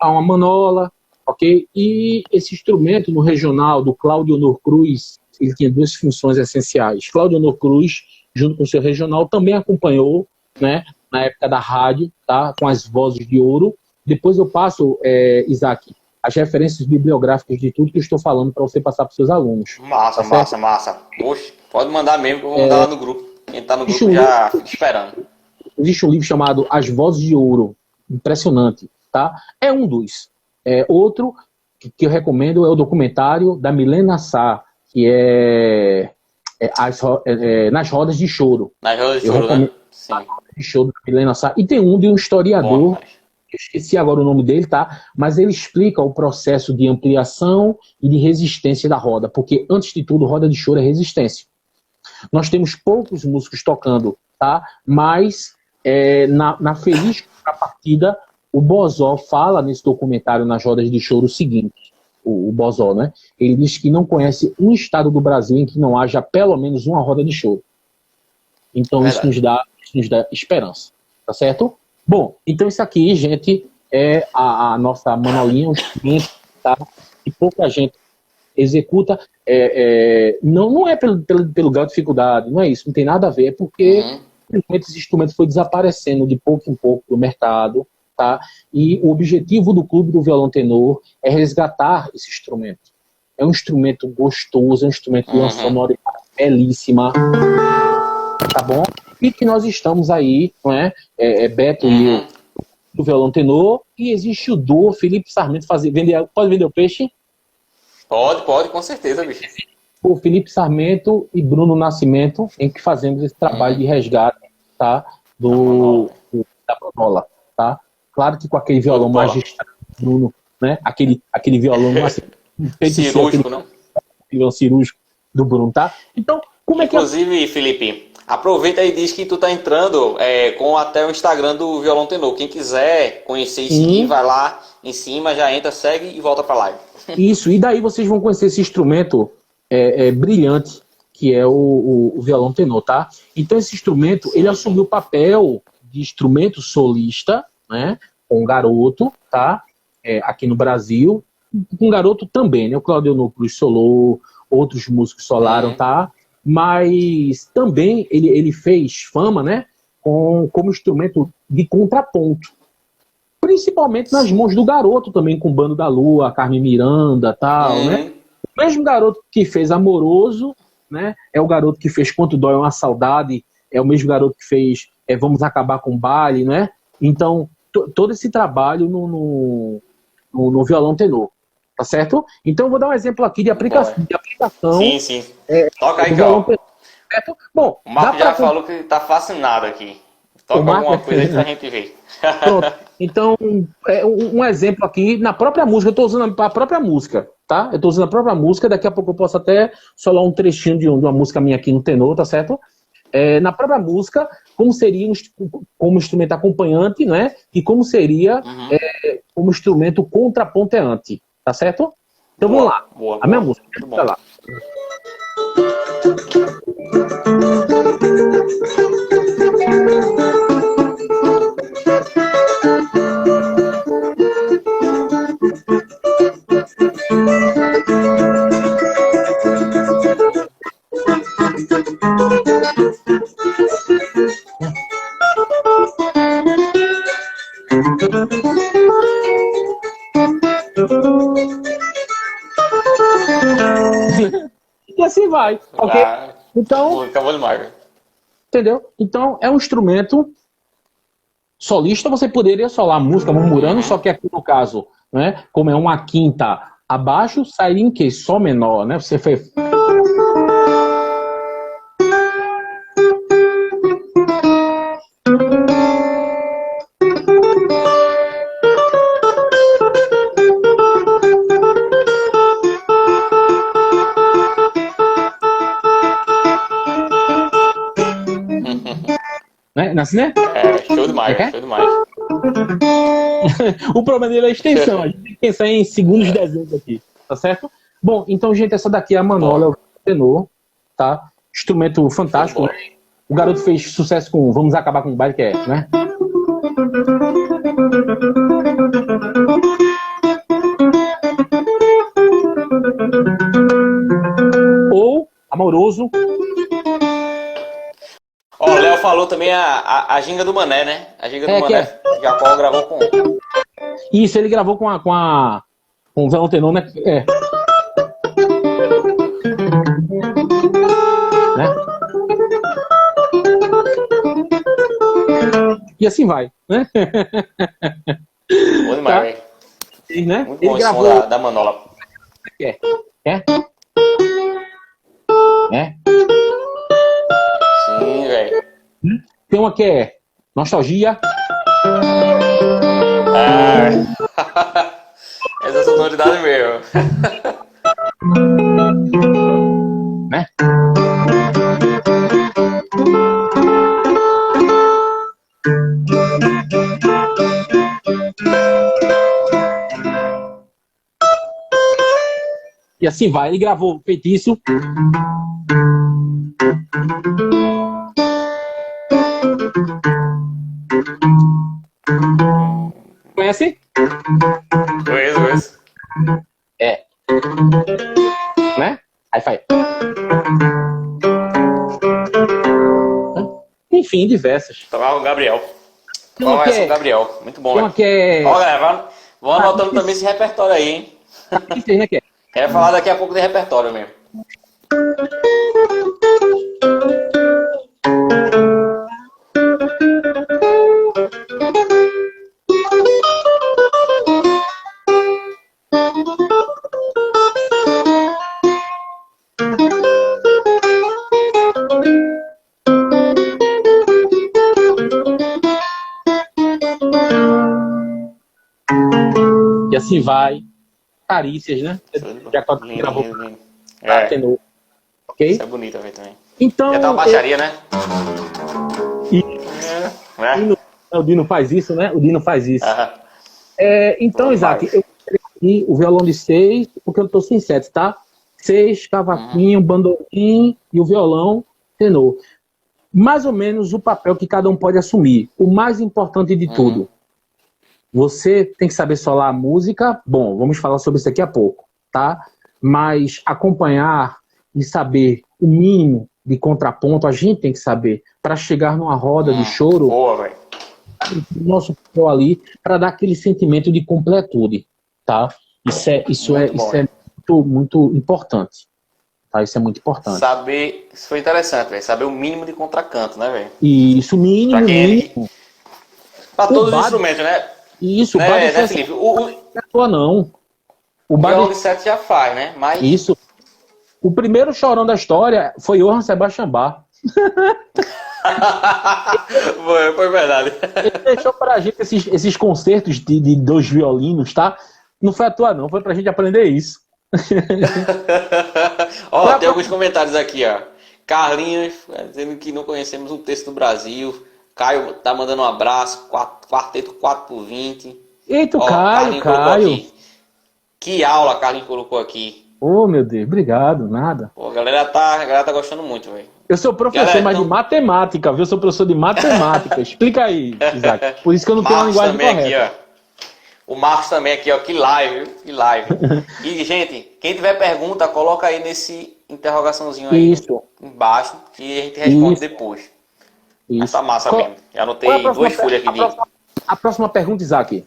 Uma manola, ok? E esse instrumento no regional do Cláudio Honor Cruz, ele tinha duas funções essenciais. Cláudio Honor Cruz, junto com o seu regional, também acompanhou, né, na época da rádio, tá? Com as vozes de ouro. Depois eu passo, Isaac, as referências bibliográficas de tudo que eu estou falando para você passar para os seus alunos. Massa, Tá massa, certo? massa. Poxa, pode mandar mesmo que eu vou mandar lá no grupo. Quem tá no Existe grupo um, já fica esperando. existe um livro chamado As Vozes de Ouro. Impressionante, tá? É um dos. Outro que eu recomendo é o documentário da Milena Sá, que Nas Rodas de Choro. Nas rodas de Eu choro, né? recomendo Sim. Nas Rodas de Choro da Milena Sá. E tem um de um Bom historiador, demais. eu esqueci agora o nome dele, tá? Mas ele explica o processo de ampliação e de resistência da roda, porque antes de tudo, roda de choro é resistência. Nós temos poucos músicos tocando, tá? Mas na feliz partida, o Bozó fala nesse documentário Nas Rodas de Choro o seguinte, o Bozó, né? Ele diz que não conhece um estado do Brasil em que não haja pelo menos uma roda de choro. Então isso nos dá esperança, tá certo? Bom, então isso aqui, gente, é a nossa manolinha, um instrumento, tá? Que pouca gente executa. Não é pelo grau de dificuldade, não é isso, não tem nada a ver, é porque esse instrumento foi desaparecendo de pouco em pouco do mercado, tá? E o objetivo do Clube do Violão Tenor é resgatar esse instrumento. É um instrumento gostoso, é um instrumento de uma sonoridade belíssima, tá bom? E que nós estamos aí, não é? Beto e eu, do Violão Tenor, e existe o duo Felipe Sarmento pode vender o peixe? Pode, com certeza, bicho. O Felipe Sarmento e Bruno Nascimento, em que fazemos esse trabalho de resgate, tá? Da Manola, tá? Claro que com aquele violão magistrado do Bruno, né? Aquele violão assim, cirúrgico, né? Violão cirúrgico do Bruno, tá? Então, como é que Inclusive, Felipe, aproveita e diz que tu tá entrando com até o Instagram do Violão Tenor. Quem quiser conhecer e seguir, vai lá em cima, já entra, segue e volta pra live. Isso, e daí vocês vão conhecer esse instrumento brilhante, que é o violão tenor, tá? Então esse instrumento, ele assumiu o papel de instrumento solista, né? Com um garoto, tá? Aqui no Brasil, com um garoto também, né? O Claudio Cruz solou, outros músicos solaram, tá? Mas também ele fez fama, né? Como instrumento de contraponto. Principalmente nas mãos do garoto também, com o Bando da Lua, Carmen Miranda, tal, né? O mesmo garoto que fez Amoroso, né? É o garoto que fez Quanto Dói Uma Saudade, é o mesmo garoto que fez Vamos Acabar com o Baile, né? Então, todo esse trabalho no violão tenor, tá certo? Então, eu vou dar um exemplo aqui de aplicação. Sim. Toca aí, violão tenor, certo? Bom, o Marco já falou que tá fascinado aqui. Toca alguma coisa aí pra gente ver. Pronto. Então, um exemplo aqui, na própria música, eu estou usando a própria música, tá? Eu estou usando a própria música, daqui a pouco eu posso até solar um trechinho de uma música minha aqui no tenor, tá certo? Na própria música, como seria como instrumento acompanhante, né? E como seria como instrumento contraponteante, tá certo? Então vamos lá. A minha música, vai lá. E assim vai, ok? Então, entendeu? Então, é um instrumento solista, você poderia solar a música murmurando, só que aqui no caso, né, como é uma quinta abaixo, sairia em que? Sol menor, né? Você fez... Nasce, né? Show demais, show demais. O problema dele é a extensão. A gente tem que pensar em segundos de desenho aqui, tá certo? Bom, então, gente, essa daqui é a Manola, é o tenor, tá? Instrumento fantástico, né? O garoto fez sucesso com Vamos Acabar com o Baile, que é, né? Ou Amoroso. Ó, o Léo falou também a ginga do Mané, né? A ginga do Mané. Jacó gravou com... Isso, ele gravou com Um violão tenor, né? Né? E assim vai, né? Bom demais, velho. Né? Muito Ele bom gravou... esse som da Manola. É. Sim, velho. Tem uma que é Nostalgia. Essa sonoridade mesmo. Né? E assim vai. Ele gravou Feitiço. Conhece? Conheço. É. Né? Aí faz. Enfim, diversas. Tomar o Gabriel. Tem uma Tomar que essa é... o Gabriel. Muito bom, Tem uma velho. que é... Ó, galera, vão anotando também esse repertório aí, hein? Né, que é? Quero falar daqui a pouco de repertório mesmo. E assim vai. Carícias, né? Já gravou Lindo. tenor. Ok? Isso é bonito, velho, também. Então... Já tá uma baixaria, né? O Dino faz isso, né? O Dino faz isso. Então, Bom Isaac, demais. eu aqui o violão de 6, porque eu tô sem 7, tá? 6, cavaquinho, bandolim e o violão tenor. Mais ou menos o papel que cada um pode assumir. O mais importante de tudo, você tem que saber solar a música. Bom, vamos falar sobre isso daqui a pouco, tá? Mas acompanhar e saber o mínimo de contraponto, a gente tem que saber para chegar numa roda de choro. Boa, velho. Nosso papel ali para dar aquele sentimento de completude, tá? Isso é muito importante, tá? Isso é muito importante. Saber, isso foi interessante, velho. Saber o mínimo de contracanto, né, velho? Isso, mínimo. Pra todos os instrumentos, né? Isso, o né, Bad Felipe? não. O violão de 7 já faz, né? Mas... Isso. O primeiro chorão da história foi Johann Sebastian Bach. Foi verdade. Ele deixou pra gente esses concertos de 2 violinos, tá? Não foi à toa, não. Foi pra gente aprender isso. Ó, tem alguns comentários aqui, ó. Carlinhos, dizendo que não conhecemos um texto do Brasil. Caio tá mandando um abraço. Quarteto 4x20. Eita, ó, Caio. Aqui. Que aula Carlinhos colocou aqui. Oh, meu Deus, obrigado, nada. Pô, a galera tá gostando muito, velho. Eu sou professor, mas de matemática, viu? Eu sou professor de matemática. Explica aí, Isaac. Por isso que eu não tenho uma linguagem correta. Aqui, ó. O Marcos também aqui, ó. Que live, viu? Que live. E, gente, quem tiver pergunta, coloca aí nesse interrogaçãozinho aí. Isso. Embaixo, que a gente responde depois. Isso. Essa massa mesmo. Já anotei 2 folhas aqui A próxima pergunta, Isaac.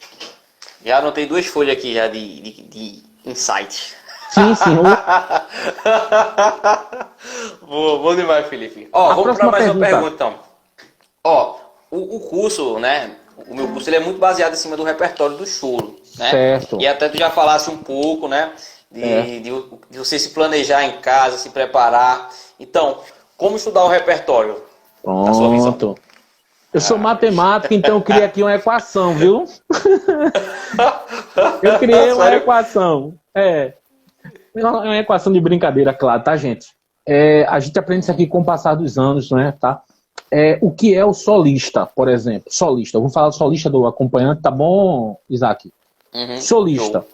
Já anotei 2 folhas aqui já de insight. Sim, senhor. Bom demais, Felipe. Ó, vamos para mais uma pergunta, então. Ó, o curso, né? O meu curso ele é muito baseado em cima do repertório do choro, né? Certo. E até tu já falasse um pouco, né? De você se planejar em casa, se preparar. Então, como estudar o repertório? Na sua visão? Pronto. Eu sou matemático, então eu criei aqui uma equação, viu? Eu criei uma equação. É uma equação de brincadeira, claro, tá, gente? A gente aprende isso aqui com o passar dos anos, né? Tá? O que é o solista, por exemplo? Solista. Eu vou falar do solista do acompanhante, tá bom, Isaac? Solista. Show.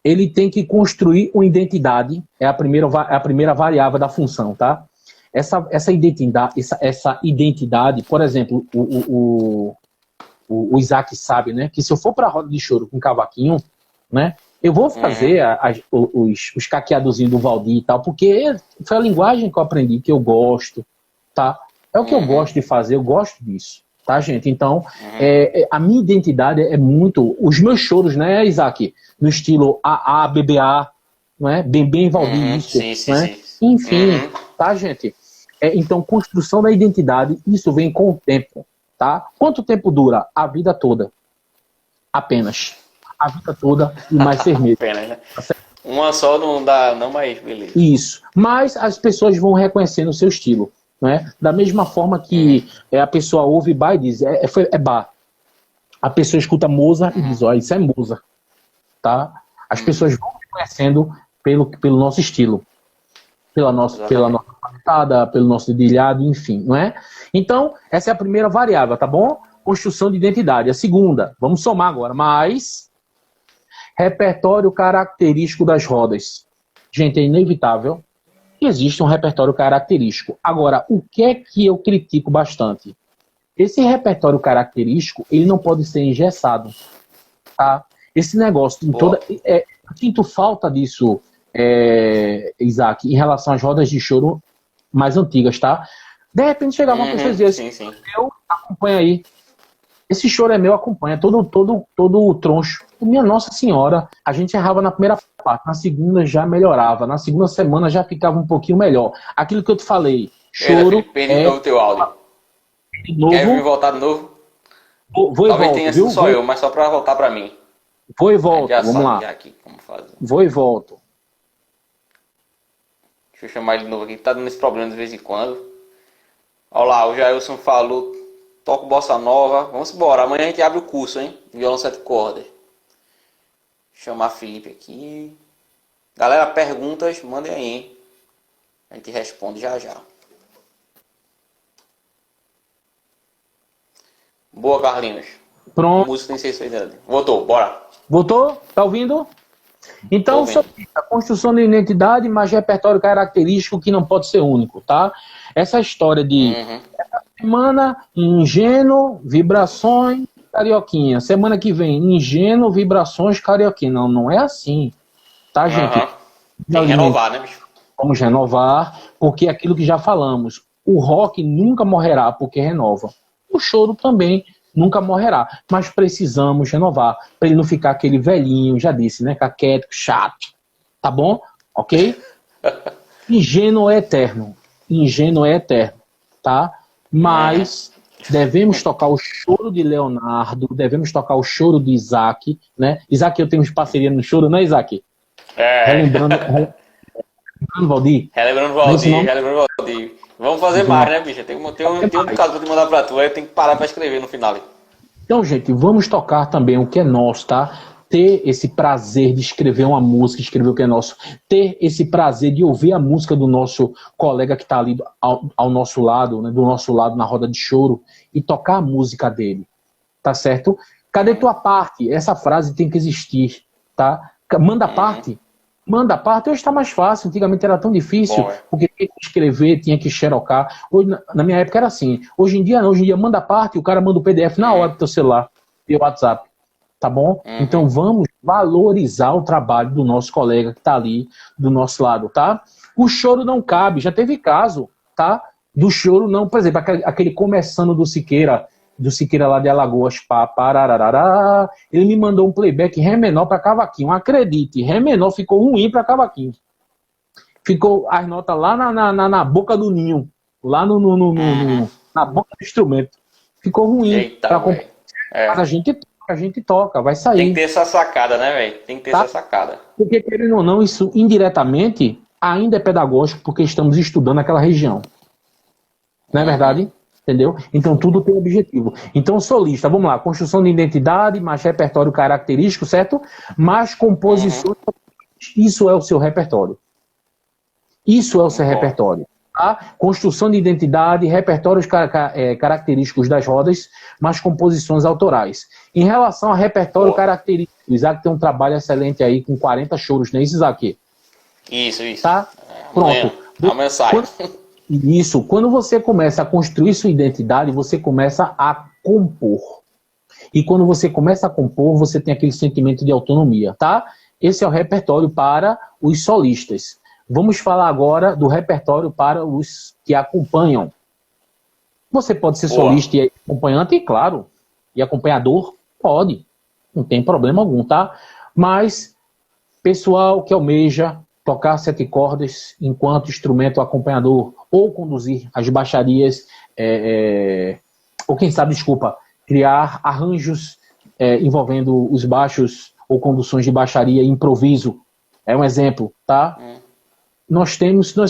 Ele tem que construir uma identidade, é a primeira variável da função, tá? Essa identidade, por exemplo, o Isaac sabe, né? Que se eu for para a roda de choro com cavaquinho, né? Eu vou fazer os caqueadozinhos do Valdir e tal, porque foi a linguagem que eu aprendi, que eu gosto, tá? É o que eu gosto de fazer, eu gosto disso, tá? tá, gente? Então, a minha identidade é muito... Os meus choros, né, Isaac? No estilo AA, BBA, não é? Bem Valdir, isso, sim, não é? sim. Enfim, tá, gente? Então, construção da identidade, isso vem com o tempo, tá? Quanto tempo dura? A vida toda. Apenas. A vida toda e mais 6 meses. Apenas, né? Uma só não dá, não, mas beleza. Isso. Mas as pessoas vão reconhecendo o seu estilo, né? Da mesma forma que a pessoa ouve Bach e diz, é Bach. A pessoa escuta Mozart e diz, olha, isso é Mozart. Tá? As pessoas vão reconhecendo pelo nosso estilo. Pela nossa cantada, pelo nosso dedilhado, enfim, não é? Então, essa é a primeira variável, tá bom? Construção de identidade. A segunda, vamos somar agora, mais repertório característico das rodas. Gente, é inevitável que exista um repertório característico. Agora, o que é que eu critico bastante? Esse repertório característico, ele não pode ser engessado, tá? Esse negócio, eu sinto falta disso, Isaac, em relação às rodas de choro mais antigas, tá? De repente chegava uma pessoa e dizia assim, eu acompanho aí, esse choro é meu, acompanha, todo troncho. Minha Nossa Senhora, a gente errava na primeira parte, na segunda já melhorava, na segunda semana já ficava um pouquinho melhor. Aquilo que eu te falei, choro Perdi de novo teu áudio. De novo, Quer vir voltar de novo? Vou e Talvez volto, tenha viu? sido só eu, mas só pra voltar pra mim. Vou e volto, Já vamos sabe lá. já aqui como fazer. Vou e volto. Deixa eu chamar ele de novo aqui, que tá dando esse problema de vez em quando. Olha lá, o Jailson falou, toco bossa nova. Vamos embora, amanhã a gente abre o curso, hein? Violão 7 cordas. Chamar Felipe aqui. Galera, perguntas, mandem aí, hein? A gente responde já já. Boa, Carlinhos. Pronto. Música tem sensibilidade. Voltou, bora. Voltou? Tá ouvindo? Então, sobre a construção de identidade, mas repertório característico que não pode ser único, tá? Essa história de semana, ingênuo, vibrações, carioquinha. Semana que vem, ingênuo, vibrações, carioquinha. Não, não é assim, tá, gente? Tem que renovar, né, bicho? Vamos renovar, porque é aquilo que já falamos. O rock nunca morrerá porque renova. O choro também nunca morrerá, mas precisamos renovar, para ele não ficar aquele velhinho, já disse, né, caquético, chato, tá bom? Ok? Ingênuo é eterno, tá? Mas devemos tocar o choro de Leonardo, devemos tocar o choro de Isaac, né? Isaac, eu tenho parceria no choro, né, Isaac? Relembrando Valdir. Relembrando Valdir. Vamos fazer mais, né, bicho? Tem um bocado pra te mandar pra tu, aí eu tenho que parar pra escrever no final. Então, gente, vamos tocar também o que é nosso, tá? Ter esse prazer de escrever uma música, escrever o que é nosso. Ter esse prazer de ouvir a música do nosso colega que tá ali ao nosso lado, né? Do nosso lado na roda de choro, e tocar a música dele, tá certo? Cadê tua parte? Essa frase tem que existir, tá? Manda parte. Manda parte, hoje está mais fácil. Antigamente era tão difícil, porque tinha que escrever, tinha que xerocar. Hoje, na minha época era assim. Hoje em dia não, hoje em dia manda parte, o cara manda o PDF na hora pro teu celular, e o WhatsApp. Tá bom? Então vamos valorizar o trabalho do nosso colega que está ali do nosso lado, tá? O choro não cabe, já teve caso, tá? Do choro não, por exemplo, aquele começando do Siqueira lá de Alagoas, ele me mandou um playback Ré menor para cavaquinho. Acredite, Ré menor ficou ruim para cavaquinho. Ficou as notas lá na boca do ninho, lá na boca do instrumento. Ficou ruim. Eita, mas a gente toca, vai sair. Tem que ter essa sacada, né, velho? Tem que ter essa sacada. Porque, querendo ou não, isso indiretamente ainda é pedagógico, porque estamos estudando aquela região. Não é verdade? Entendeu? Então tudo tem objetivo. Então solista, vamos lá, construção de identidade, mais repertório característico, certo? Mais composições, isso é o seu repertório. Isso é o seu repertório. Tá? Construção de identidade, repertórios característicos das rodas, mais composições autorais. Em relação ao repertório característico, o Isaac tem um trabalho excelente aí com 40 choros, não é isso, Isaac? Isso. Tá? Pronto. Amanhã sai. Isso, quando você começa a construir sua identidade, você começa a compor. E quando você começa a compor, você tem aquele sentimento de autonomia, tá? Esse é o repertório para os solistas. Vamos falar agora do repertório para os que acompanham. Você pode ser Boa. solista e acompanhante, e claro, e acompanhador, pode, não tem problema algum, tá? Mas, pessoal que almeja tocar 7 cordas enquanto instrumento acompanhador, ou conduzir as baixarias, ou quem sabe, desculpa, criar arranjos envolvendo os baixos ou conduções de baixaria, improviso, é um exemplo, tá? Nós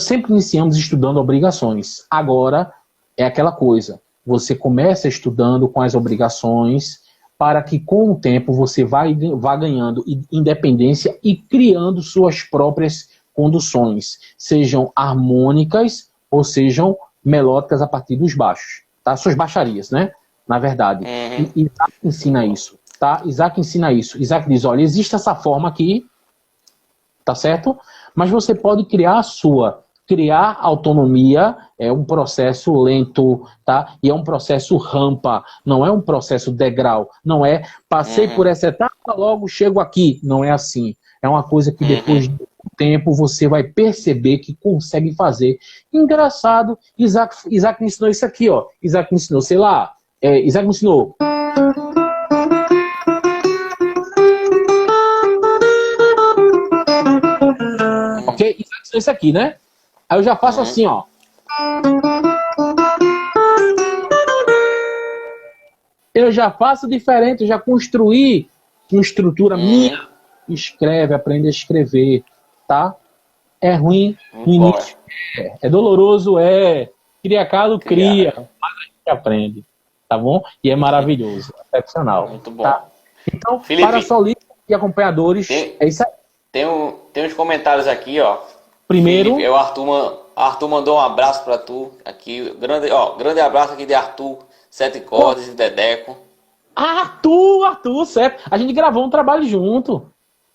sempre iniciamos estudando obrigações. Agora, é aquela coisa, você começa estudando com as obrigações para que com o tempo você vá ganhando independência e criando suas próprias conduções, sejam harmônicas ou sejam melódicas a partir dos baixos, tá? Suas baixarias, né? Na verdade. E Isaac ensina isso, tá? Isaac ensina isso. Isaac diz, olha, existe essa forma aqui, tá certo? Mas você pode criar a sua. Criar autonomia é um processo lento, tá? E é um processo rampa, não é um processo degrau. Não é, passei por essa etapa, logo chego aqui. Não é assim. É uma coisa que depois de um tempo você vai perceber que consegue fazer. Engraçado, Isaac me ensinou isso aqui, ó. Isaac me ensinou, sei lá, Isaac me ensinou... Ok? Isaac ensinou isso aqui, né? Aí eu já faço assim, ó. Eu já faço diferente, eu já construí uma estrutura minha. Escreve, aprende a escrever, tá? É ruim no início. É doloroso, cria calo, cria. Mas a gente aprende, tá bom? E é maravilhoso, excepcional. Muito bom. Tá? Então, Felipe, para solistas e acompanhadores, é isso aí. Tem uns comentários aqui, ó. Primeiro... Felipe, o Arthur mandou um abraço pra tu. Aqui, grande abraço aqui de Arthur, 7 cordas e Dedeco. Arthur, certo. A gente gravou um trabalho junto.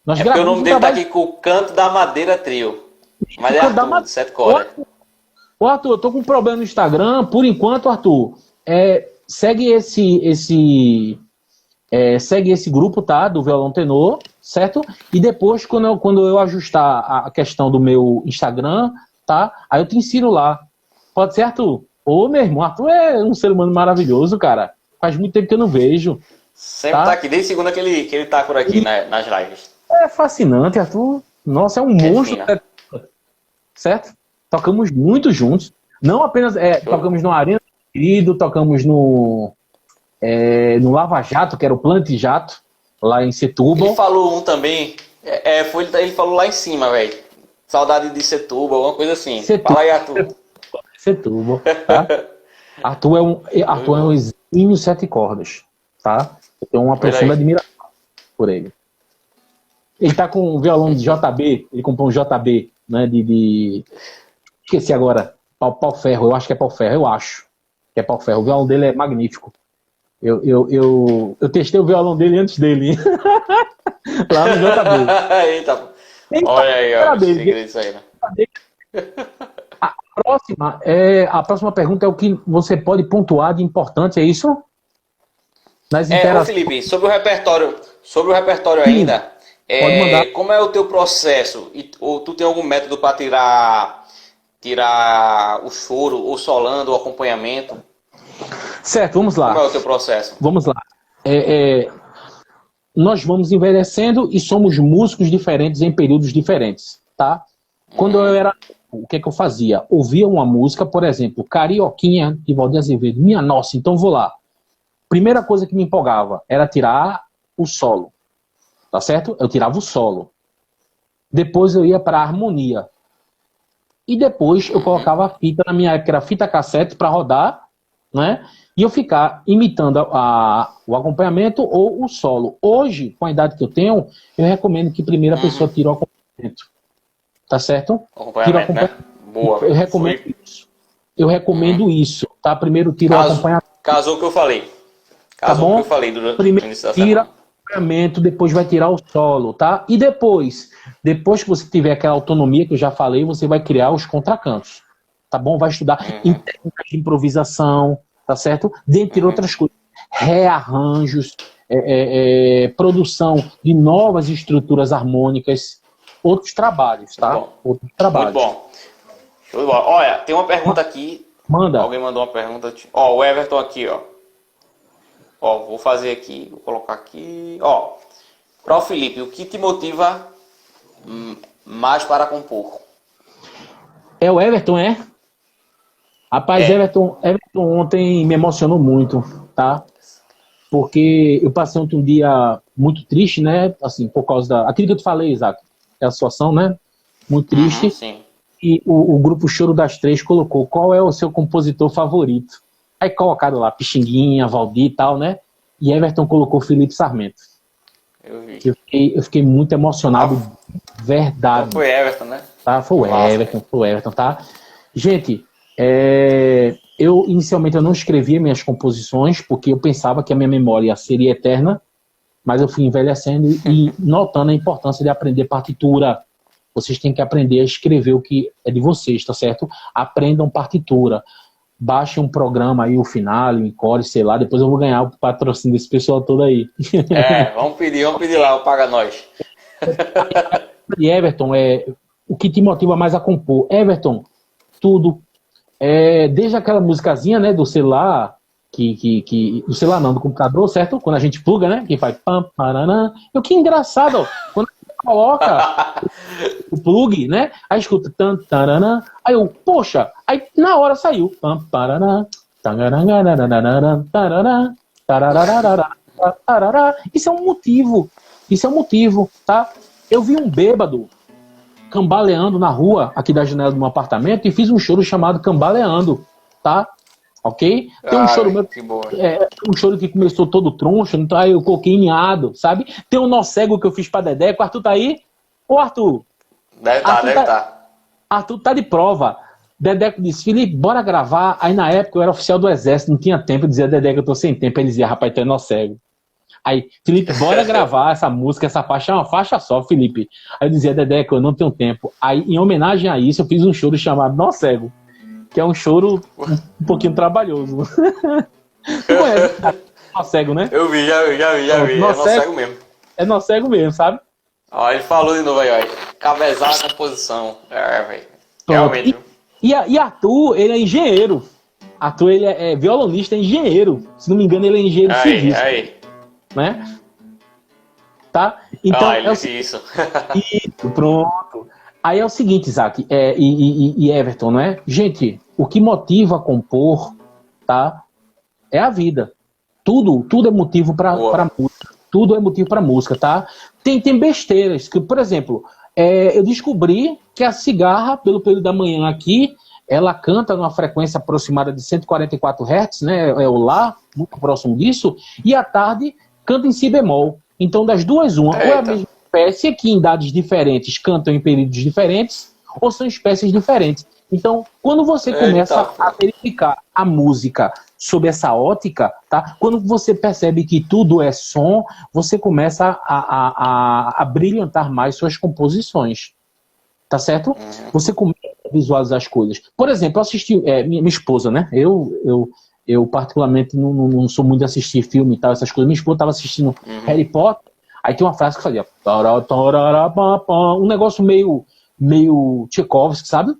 Nós porque o gravamos nome dele tá aqui com o Canto da Madeira Trio. Mas é Arthur, de 7 cordas. Ô, Arthur, eu tô com um problema no Instagram. Por enquanto, Arthur, segue esse grupo, tá? Do Violão Tenor, certo? E depois, quando eu ajustar a questão do meu Instagram, tá? Aí eu te ensino lá. Pode ser, Arthur? Ô, meu irmão, Arthur é um ser humano maravilhoso, cara. Faz muito tempo que eu não vejo. Sempre tá aqui, desde segunda que ele tá por aqui nas lives. É fascinante, Arthur. Nossa, é um monstro. Certo? Tocamos muito juntos. Não apenas tocamos no Arena Querido, tocamos no Lava Jato, que era o Plante Jato, lá em Setúbal. Ele falou um também, ele falou lá em cima, velho. Saudade de Setúbal, alguma coisa assim. Fala aí, Arthur. Setúbal, tá? Arthur é um exímio 7 cordas, tá? Eu tenho uma profunda admiração por ele. Ele tá com um violão de JB, ele comprou um JB, né, esqueci agora, pau-ferro, eu acho que é pau-ferro, eu acho que é pau-ferro. O violão dele é magnífico. Eu testei o violão dele antes dele. Lá no JB. Eita, olha aí, ó, isso aí, né? A próxima pergunta é o que você pode pontuar de importante, é isso? Nas interações. Felipe, sobre o repertório ainda, pode mandar. Como é o teu processo? Ou tu tem algum método para tirar o choro, ou solando, o acompanhamento? Certo, vamos lá. Como é o teu processo? Vamos lá. Nós vamos envelhecendo e somos músicos diferentes em períodos diferentes, tá? Quando eu era... O que eu fazia? Ouvia uma música, por exemplo, Carioquinha, de Valdir Azevedo. Minha nossa, então vou lá. Primeira coisa que me empolgava era tirar o solo. Tá certo? Eu tirava o solo. Depois eu ia para a harmonia. E depois eu colocava a fita, na minha época era fita cassete para rodar, né? E eu ficar imitando o acompanhamento ou o solo. Hoje, com a idade que eu tenho, eu recomendo que primeiro a pessoa tire o acompanhamento. Tá certo? Acompanhamento, né? Boa. Eu recomendo isso. Eu recomendo isso, tá? Primeiro tira o acompanhamento. Casou o que eu falei. Casou o que eu falei durante o início da semana. Tira o acompanhamento, depois vai tirar o solo, tá? E depois que você tiver aquela autonomia que eu já falei, você vai criar os contracantos, tá bom? Vai estudar em técnicas de improvisação, tá certo? Dentre outras coisas. Rearranjos, produção de novas estruturas harmônicas, outros trabalhos, tá? Outros trabalhos. Muito bom. Show de bola. Olha, tem uma pergunta aqui Manda. Alguém mandou uma pergunta. Ó, o Everton aqui, ó. Ó, vou fazer aqui. Vou colocar aqui. Ó, para o Felipe, o que te motiva mais para compor? É o Everton, é? Rapaz, É. Everton ontem me emocionou muito, tá? Porque eu passei ontem um dia muito triste, né? Assim, por causa da... Aquilo que eu te falei, Isaac, é a situação, né? Muito triste. Sim. E o grupo Choro das Três colocou qual é o seu compositor favorito. Aí colocaram lá Pixinguinha, Valdir e tal, né? E Everton colocou Felipe Sarmento. Eu vi. Eu fiquei muito emocionado, verdade. Então foi Everton, né? Tá? Foi o Everton, tá? Gente, inicialmente eu não escrevia minhas composições porque eu pensava que a minha memória seria eterna, mas eu fui envelhecendo e notando a importância de aprender partitura. Vocês têm que aprender a escrever o que é de vocês, tá certo? Aprendam partitura. Baixem um programa aí, o Finale, o Encore, sei lá, depois eu vou ganhar o patrocínio desse pessoal todo aí. Vamos pedir lá o Paga Nós. E Everton, o que te motiva mais a compor? Everton, tudo. Desde aquela musicazinha, né, do celular, do celular não, do computador, certo? Quando a gente pluga, né, que faz pam, paraná. E o que engraçado, ó, quando a gente coloca o plug, né, aí escuta tan, taranã, aí eu, poxa, aí na hora saiu pam, paraná, isso é um motivo, tá? Eu vi um bêbado cambaleando na rua, aqui da janela do meu apartamento, e fiz um choro chamado Cambaleando, tá? Ok? Tem um choro meu, um choro que começou todo troncho, então aí eu coloquei em sabe? Tem um nó cego que eu fiz pra Dedé, o Arthur tá aí? Ô Arthur! Deve estar. Arthur tá de prova. Dedé disse, Felipe, bora gravar. Aí na época eu era oficial do exército, não tinha tempo, eu dizia, Dedé, que eu tô sem tempo. Ele dizia, rapaz, tu é nó cego. Aí, Felipe, bora gravar essa música, essa faixa é uma faixa só, Felipe. Aí eu dizia, Dedé, que eu não tenho tempo. Aí, em homenagem a isso, eu fiz um choro chamado Nó Cego, que é um choro um pouquinho trabalhoso. Tu conhece Nó Cego, né? Eu vi, já vi. É Nó Cego mesmo. É Nó Cego mesmo, sabe? Ó, ele falou de novo aí, ó. Cavezar a composição. Velho. Realmente. E Arthur, ele é engenheiro. Arthur, ele é violonista, é engenheiro. Se não me engano, ele é engenheiro civil. Né? Tá? Então, isso. Isso, pronto. Aí é o seguinte, Isaac, e Everton, não é? Gente, o que motiva a compor, tá? É a vida. Tudo é motivo para música. Tudo é motivo para música, tá? Tem besteiras, que, por exemplo, eu descobri que a cigarra, pelo período da manhã aqui, ela canta numa frequência aproximada de 144 Hz, né? É o Lá, muito próximo disso, e à tarde canta em si bemol. Então, das duas, uma. Ou é a mesma espécie que em idades diferentes cantam em períodos diferentes, ou são espécies diferentes. Então, quando você começa a verificar a música sob essa ótica, tá? Quando você percebe que tudo é som, você começa a brilhantar mais suas composições. Tá certo? Você começa a visualizar as coisas. Por exemplo, eu assisti... minha esposa, né? Eu particularmente não sou muito de assistir filme e tal, essas coisas. Minha esposa estava assistindo Harry Potter, aí tem uma frase que fazia um negócio meio Tchaikovsky, sabe?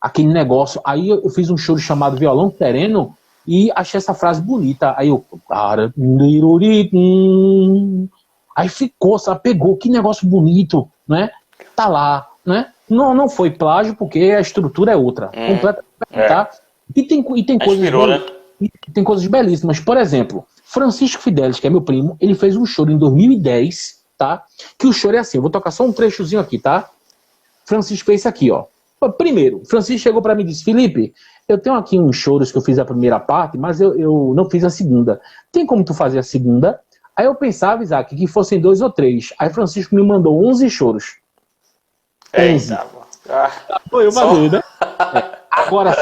Aquele negócio. Aí eu fiz um choro chamado Violão Sereno e achei essa frase bonita. Aí eu... Aí ficou, sabe? Pegou, que negócio bonito, né? Tá lá, né? Não foi plágio, porque a estrutura é outra. Completamente, tá? E tem coisas... Tem coisas belíssimas. Por exemplo, Francisco Fidelis, que é meu primo, ele fez um choro em 2010, tá? Que o choro é assim, eu vou tocar só um trechozinho aqui, tá? Francisco fez isso aqui, ó. Primeiro, Francisco chegou pra mim e disse, Felipe, eu tenho aqui uns choros que eu fiz a primeira parte, mas eu não fiz a segunda. Tem como tu fazer a segunda? Aí eu pensava, Isaac, que fossem 2 ou 3. Aí Francisco me mandou 11 choros. 11. Foi eu fazer, né? Agora,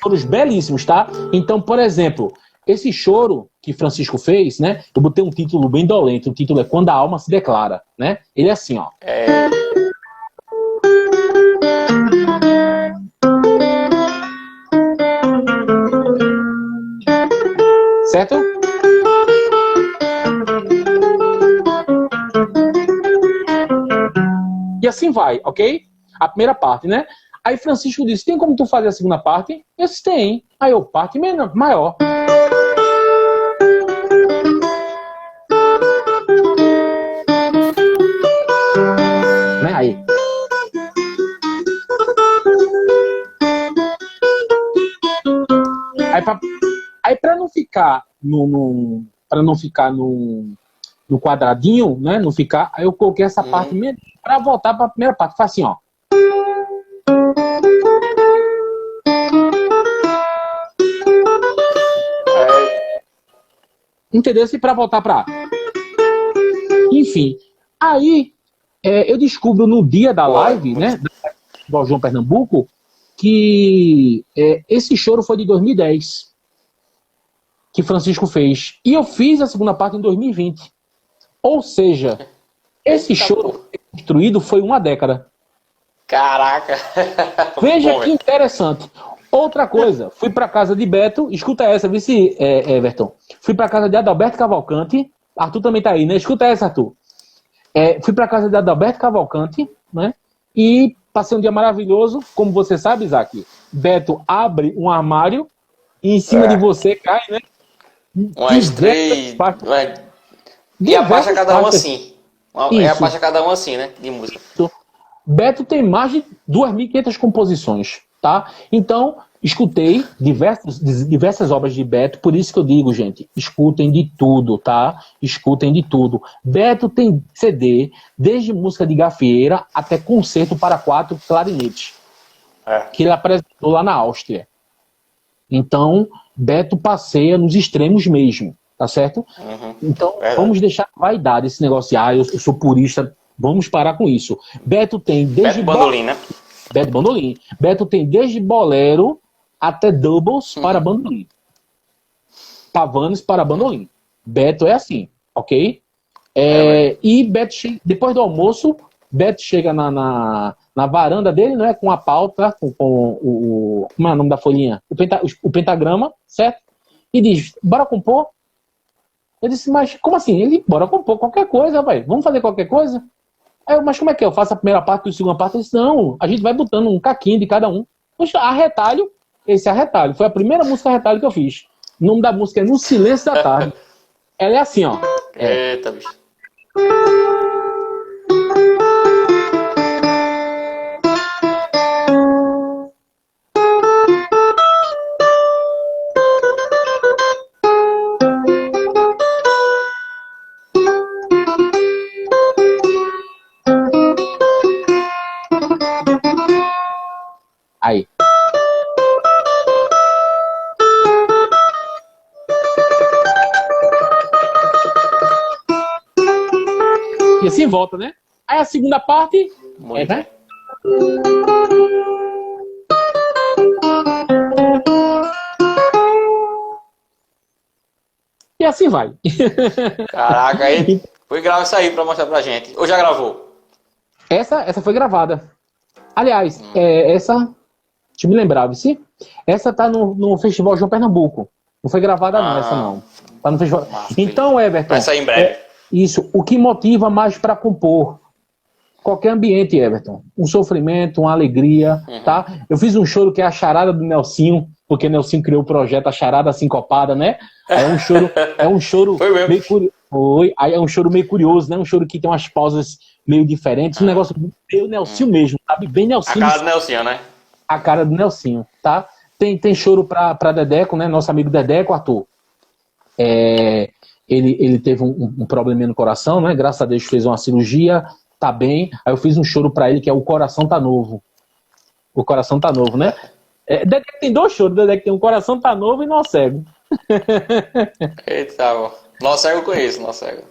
choros belíssimos, tá? Então, por exemplo, esse choro que Francisco fez, né? Eu botei um título bem dolente. O título é Quando a Alma se Declara, né? Ele é assim, ó. Certo? E assim vai, ok? A primeira parte, né? Aí Francisco disse, tem como tu fazer a segunda parte? Eu disse, tem. Aí eu, parte maior. Né? Aí pra não ficar no quadradinho, né? Não ficar, aí eu coloquei essa parte mesmo pra voltar pra primeira parte. Faz assim, ó. Entendeu? E pra voltar pra... Enfim. Aí, eu descubro no dia da live, né? Do João Pernambuco, que esse choro foi de 2010. Que Francisco fez. E eu fiz a segunda parte em 2020. Ou seja, esse choro construído foi uma década. Caraca! Veja que interessante. Outra coisa, fui para casa de Beto, escuta essa, vê se, Everton. Fui para casa de Adalberto Cavalcante. Arthur também tá aí, né? Escuta essa, Arthur. Fui para casa de Adalberto Cavalcante, né? E passei um dia maravilhoso. Como você sabe, Isaac, Beto abre um armário e em cima de você cai, né? Umas três. E a faixa cada um assim. É a faixa cada um assim, né? De música. Beto tem mais de 2.500 composições, tá? Então, escutei diversas obras de Beto, por isso que eu digo, gente, escutem de tudo, tá? Escutem de tudo. Beto tem CD, desde música de gafieira até concerto para 4 clarinetes, que ele apresentou lá na Áustria. Então, Beto passeia nos extremos mesmo, tá certo? Então, vamos deixar vaidade esse negócio de, eu sou purista, vamos parar com isso. Beto tem desde... Beto Bandolim, né? Beto Bandolim. Beto tem desde bolero até doubles para bandolim. Pavanes para bandolim. Beto é assim, ok? E Beto, depois do almoço, Beto chega na varanda dele, né, com a pauta, com o... Como é o nome da folhinha? O pentagrama, certo? E diz, bora compor? Eu disse, mas como assim? Ele, bora compor qualquer coisa, vai. Vamos fazer qualquer coisa? Aí eu, mas como é que é? Eu faço a primeira parte e a segunda parte? Eu disse, não, a gente vai botando um caquinho de cada um. Poxa, Arretalho, esse Arretalho. Foi a primeira música Arretalho que eu fiz. O nome da música é No Silêncio da Tarde. Ela é assim, ó. Eita, bicho. Aí. E assim volta, né? Aí a segunda parte... né? E assim vai. Caraca, aí foi gravar isso aí pra mostrar pra gente. Ou já gravou? Essa foi gravada. Aliás, essa... Deixa eu me lembrar, vice. Essa tá no Festival João Pernambuco. Não foi gravada não, essa não. Tá no festival. Então, Everton... Vai sair em breve. Isso. O que motiva mais para compor? Qualquer ambiente, Everton. Um sofrimento, uma alegria, tá? Eu fiz um choro que é a charada do Nelsinho, porque Nelsinho criou o projeto A Charada Sincopada, né? É um choro Foi mesmo. meio curioso. Aí é um choro meio curioso, né? Um choro que tem umas pausas meio diferentes. Um negócio meio Nelsinho mesmo, sabe? Bem Nelsinho. A cara do Nelsinho, né? A cara do Nelsinho, tá? Tem choro pra Dedeco, né? Nosso amigo Dedeco, Arthur. Ele teve um probleminha no coração, né? Graças a Deus fez uma cirurgia, tá bem. Aí eu fiz um choro pra ele que é O Coração Tá Novo. O Coração Tá Novo, né? Dedeco tem 2 choros. Dedeco tem Um Coração Tá Novo e Nó Cego. Eita, Nó Cego eu conheço, Nó Cego.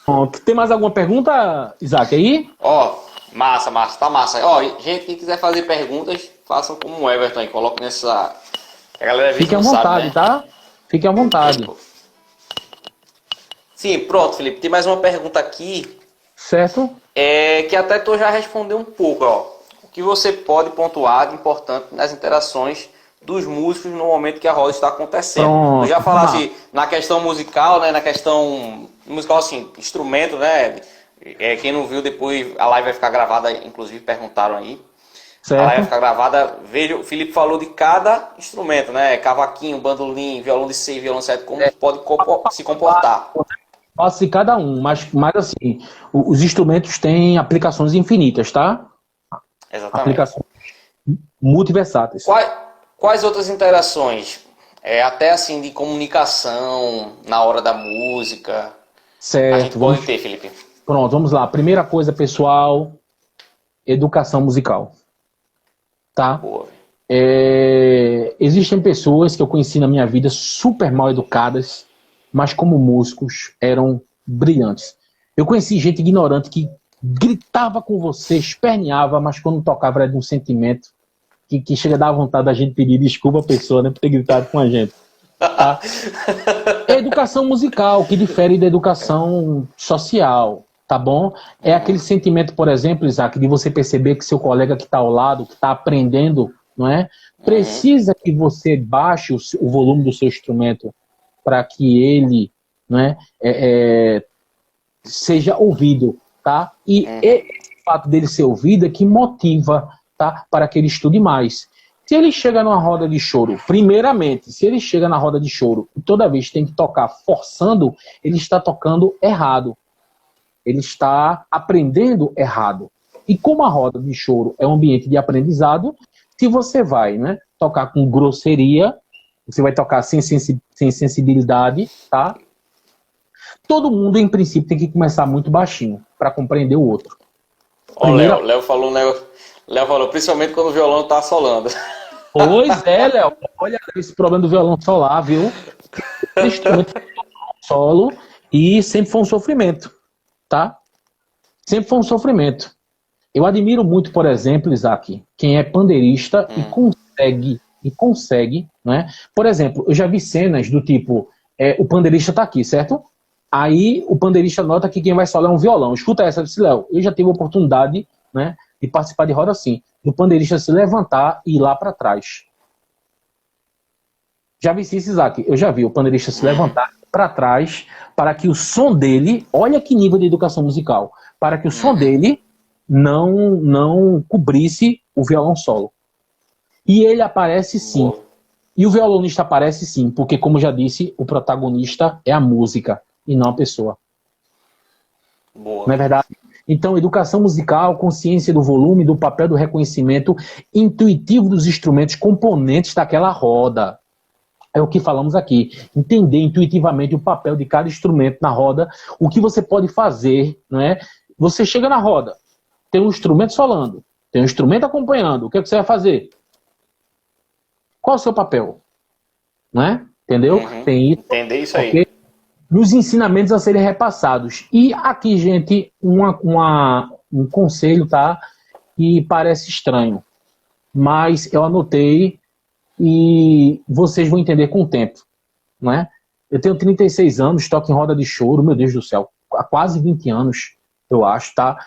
Pronto. Tem mais alguma pergunta, Isaac, aí? Massa, tá massa. Gente, quem quiser fazer perguntas, façam como o Everton aí, coloque nessa... A galera vê que Fiquem à não vontade, sabe, né? tá? Fiquem à vontade. Sim, pronto, Felipe. Tem mais uma pergunta aqui. Certo? Que até tu já respondeu um pouco, O que você pode pontuar de importante nas interações dos músicos no momento que a roda está acontecendo? Pronto. Tu já falasse na questão musical, né? Na questão musical, assim, instrumento, né? Quem não viu depois, a live vai ficar gravada, inclusive perguntaram aí. A live vai certo? ficar gravada. Veja, o Felipe falou de cada instrumento, né? Cavaquinho, bandolim, violão de seis, violão sete, como pode se comportar. Passe de cada um, mas assim, os instrumentos têm aplicações infinitas, tá? Exatamente. Aplicações multiversáteis. Quais, quais outras interações? Até assim de comunicação na hora da música. A gente Certo, pode ter, Felipe. pronto, vamos lá. Primeira coisa, pessoal, educação musical, tá? Boa. Existem pessoas que eu conheci na minha vida super mal educadas, mas como músicos eram brilhantes. Eu conheci gente ignorante que gritava com você, esperneava, mas quando tocava era de um sentimento que chega a dar vontade da gente pedir desculpa à pessoa, né, por ter gritado com a gente. Tá? É a educação musical, que difere da educação social, tá bom? É aquele sentimento, por exemplo, Isaac, de você perceber que seu colega que está ao lado, que está aprendendo, não é? Precisa que você baixe o volume do seu instrumento para que ele, não é, seja ouvido, tá? E esse fato dele ser ouvido é que motiva, tá? Para que ele estude mais. Se ele chega numa roda de choro, primeiramente, se ele chega na roda de choro e toda vez tem que tocar forçando, ele está tocando errado. Ele está aprendendo errado. E como a roda de choro é um ambiente de aprendizado, se você vai, né, tocar com grosseria, você vai tocar sem sensibilidade, tá? Todo mundo, em princípio, tem que começar muito baixinho para compreender o outro. Ó, Léo falou, né? Léo falou, principalmente quando o violão tá solando. Pois é, Léo. Olha esse problema do violão solar, viu? Esse instrumento solo e sempre foi um sofrimento, tá? Sempre foi um sofrimento. Eu admiro muito, por exemplo, Isaac, quem é pandeirista e consegue, né? Por exemplo, eu já vi cenas do tipo, o pandeirista tá aqui, certo? Aí o pandeirista nota que quem vai solar é um violão. Escuta essa, disse, Léo, eu já tive a oportunidade, né, de participar de roda assim, do pandeirista se levantar e ir lá para trás. Já vi isso, Isaac? Eu já vi o pandeirista se levantar para trás para que o som dele, olha que nível de educação musical, para que o som dele não cobrisse o violão solo. E ele aparece sim. E o violonista aparece sim, porque, como já disse, o protagonista é a música e não a pessoa. Boa. Não é verdade? Então, educação musical, consciência do volume, do papel do reconhecimento intuitivo dos instrumentos componentes daquela roda. É o que falamos aqui. Entender intuitivamente o papel de cada instrumento na roda, o que você pode fazer, não é? Você chega na roda, tem um instrumento solando, tem um instrumento acompanhando, o que, é que você vai fazer? Qual é o seu papel? Não é? Entendeu? Tem isso. Entender isso aí. Nos ensinamentos a serem repassados. E aqui, gente, um conselho, tá? Que parece estranho. Mas eu anotei e vocês vão entender com o tempo. Não é? Eu tenho 36 anos, toco em roda de choro, meu Deus do céu, há quase 20 anos, eu acho, tá?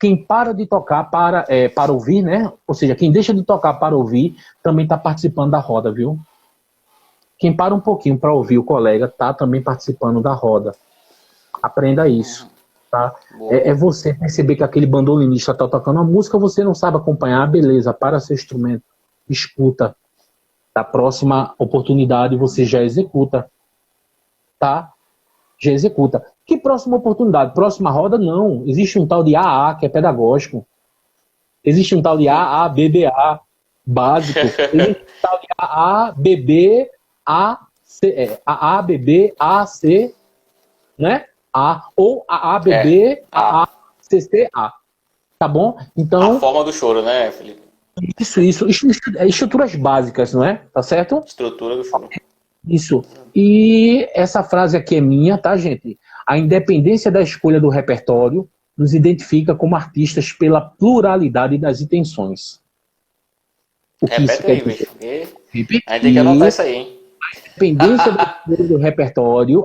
Quem para de tocar para ouvir, né? Ou seja, quem deixa de tocar para ouvir, também está participando da roda, viu? Quem para um pouquinho para ouvir o colega está também participando da roda. Aprenda isso, tá? É você perceber que aquele bandolinista está tocando uma música, você não sabe acompanhar, beleza, para seu instrumento, escuta. Da próxima oportunidade você já executa, tá? Já executa. Que próxima oportunidade? Próxima roda, não. Existe um tal de AA, que é pedagógico. Existe um tal de AABBA, básico. Existe um tal de AABB, AABBAC, né? Ou AABB, AACCA. Tá bom? Então, a forma do choro, né, Felipe? Isso. Estruturas básicas, não é? Tá certo? Estrutura do choro. Isso. E essa frase aqui é minha, tá, gente? A independência da escolha do repertório nos identifica como artistas pela pluralidade das intenções. O que isso quer dizer? A gente tem que anotar isso aí, hein?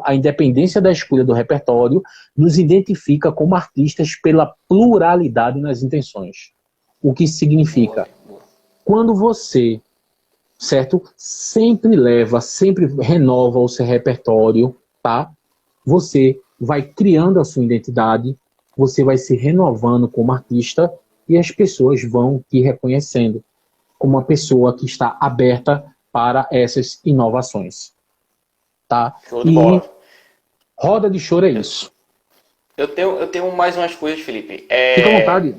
A independência da escolha do repertório nos identifica como artistas pela pluralidade nas intenções. O que isso significa? Quando você, certo, sempre renova o seu repertório, tá? Você vai criando a sua identidade, você vai se renovando como artista e as pessoas vão te reconhecendo como uma pessoa que está aberta para essas inovações. Tá? Show de E bola. roda de choro é isso. Eu tenho mais umas coisas, Felipe. Fica à vontade.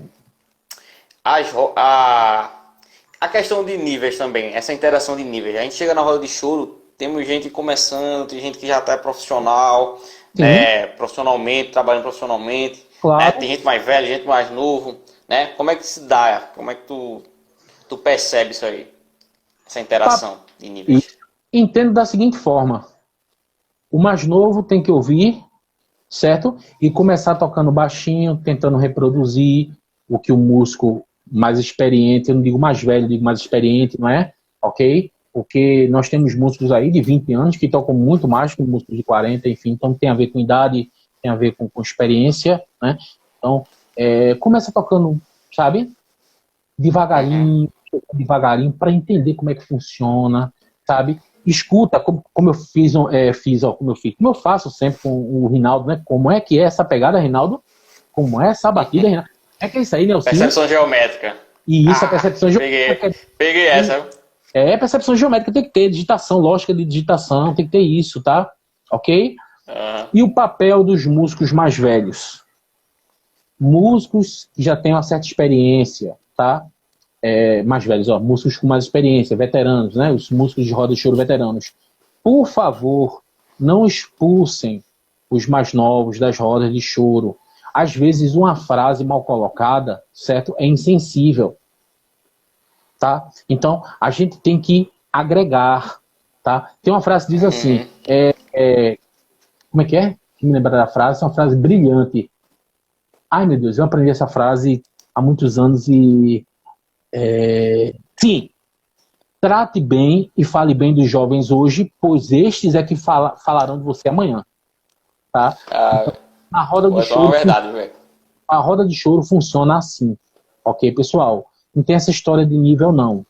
A questão de níveis também, essa interação de níveis. A gente chega na roda de choro, temos gente começando, tem gente que já está profissional, né, profissionalmente, trabalhando profissionalmente, né, Claro. tem gente mais velha, gente mais novo, né? Como é que se dá? Como é que tu percebe isso aí? Essa interação de níveis. Entendo da seguinte forma: o mais novo tem que ouvir, certo? E começar tocando baixinho, tentando reproduzir o que o músico mais experiente, eu não digo mais velho, eu digo mais experiente, não é? Ok? Porque nós temos músicos aí de 20 anos que tocam muito mais que músicos de 40, enfim, então tem a ver com idade, tem a ver com experiência, né? Então, começa tocando, sabe? Devagarinho, para entender como é que funciona, sabe? Escuta, como eu faço sempre com o Rinaldo, né? Como é que é essa pegada, Rinaldo? Como é essa batida, Rinaldo? É que é isso aí, Nelson? Percepção geométrica. E isso, a percepção geométrica. Peguei essa. Percepção geométrica tem que ter, digitação, lógica de digitação, tem que ter isso, tá? Ok? E o papel dos músicos mais velhos? Músicos que já têm uma certa experiência, tá? Mais velhos, músicos com mais experiência, veteranos, né? Os músicos de roda de choro veteranos. Por favor, não expulsem os mais novos das rodas de choro. Às vezes uma frase mal colocada, certo? É insensível, tá? Então, a gente tem que agregar, tá? Tem uma frase que diz assim, como é que é? Me lembra da frase? É uma frase brilhante. Ai, meu Deus, eu aprendi essa frase há muitos anos e... sim, trate bem e fale bem dos jovens hoje, pois estes é que falarão de você amanhã, tá? A roda de choro, a roda de choro funciona assim, ok, pessoal? Não tem essa história de nível, não,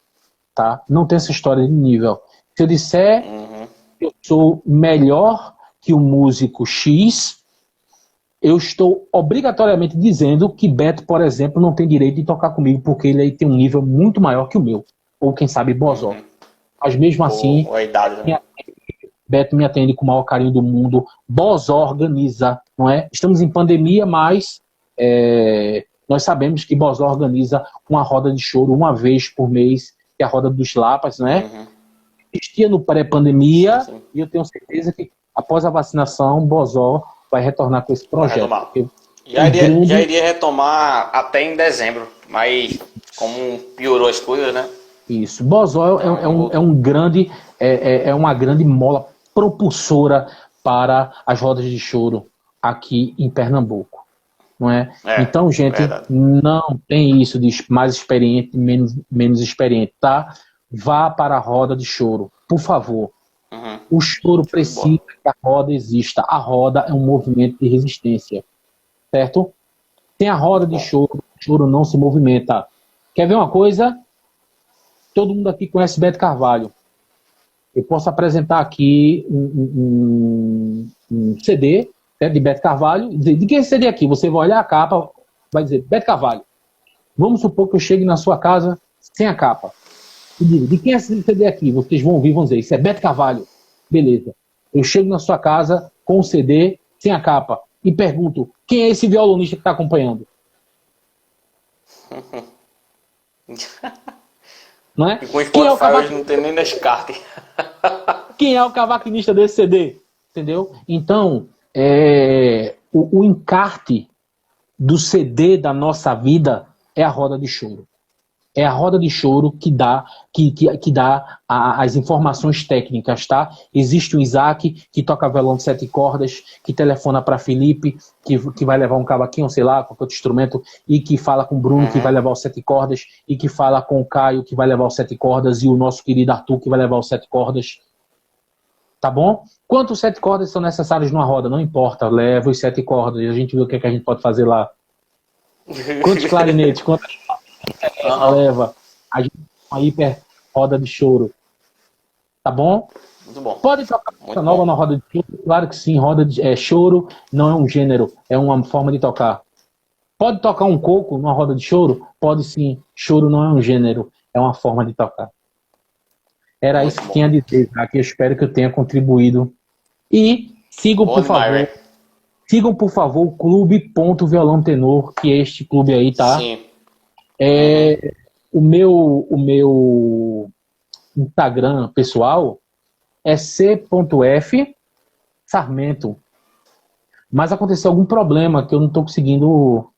tá? Não tem essa história de nível. Se eu disser que eu sou melhor que o músico X, eu estou obrigatoriamente dizendo que Beto, por exemplo, não tem direito de tocar comigo porque ele aí tem um nível muito maior que o meu, ou quem sabe Bozó. Mas mesmo assim, Beto me atende com o maior carinho do mundo. Bozó organiza, não é? Estamos em pandemia, mas nós sabemos que Bozó organiza uma roda de choro uma vez por mês, que é a roda dos Lapas, não é? Existia no pré-pandemia, e eu tenho certeza que após a vacinação, Bozó vai retornar com esse projeto. Já iria retomar até em dezembro, mas como piorou as coisas, né? Isso. Bozó é uma grande mola propulsora para as rodas de choro aqui em Pernambuco, não é? Então, gente, não tem isso de mais experiente, menos experiente, tá? Vá para a roda de choro, por favor. O choro precisa que a roda exista. A roda é um movimento de resistência, certo? Sem a roda de choro, o choro não se movimenta. Quer ver uma coisa? Todo mundo aqui conhece Beto Carvalho. Eu posso apresentar aqui um CD, certo? De Beto Carvalho. De quem é esse CD aqui? Você vai olhar a capa, vai dizer Beto Carvalho. Vamos supor que eu chegue na sua casa sem a capa. E digo, de quem é esse CD aqui? Vocês vão ouvir e vão dizer, isso é Beto Carvalho. Beleza. Eu chego na sua casa com o CD sem a capa e pergunto, quem é esse violonista que está acompanhando? Não é? E com Spotify não tem nem descarte. Quem é o cavaquinista desse CD? Entendeu? Então, o encarte do CD da nossa vida é a roda de choro. É a roda de choro que dá as informações técnicas, tá? Existe o Isaac, que toca violão de 7 cordas, que telefona para Felipe, que vai levar um cavaquinho, sei lá, qualquer outro instrumento, e que fala com o Bruno, que vai levar os 7 cordas, e que fala com o Caio, que vai levar os 7 cordas, e o nosso querido Arthur, que vai levar os 7 cordas. Tá bom? Quantos 7 cordas são necessários numa roda? Não importa, leva os 7 cordas, e a gente vê o que a gente pode fazer lá. Quantos clarinetes, quantas leva, a gente uma hiper roda de choro, tá bom? Muito bom. Pode tocar música nova na roda de choro? Claro que sim, roda de choro não é um gênero, é uma forma de tocar. Pode tocar um coco numa roda de choro? Pode sim. Choro não é um gênero, é uma forma de tocar. Era isso Muito que bom. tinha a dizer, tá? Que eu espero que eu tenha contribuído. E sigam, Bom por demais, favor, velho. sigam, por favor, o Clube Ponto Violão Tenor, que é este clube aí, tá? Sim. Uhum. O meu Instagram pessoal é c.f Sarmento. Mas aconteceu algum problema que eu não tô conseguindo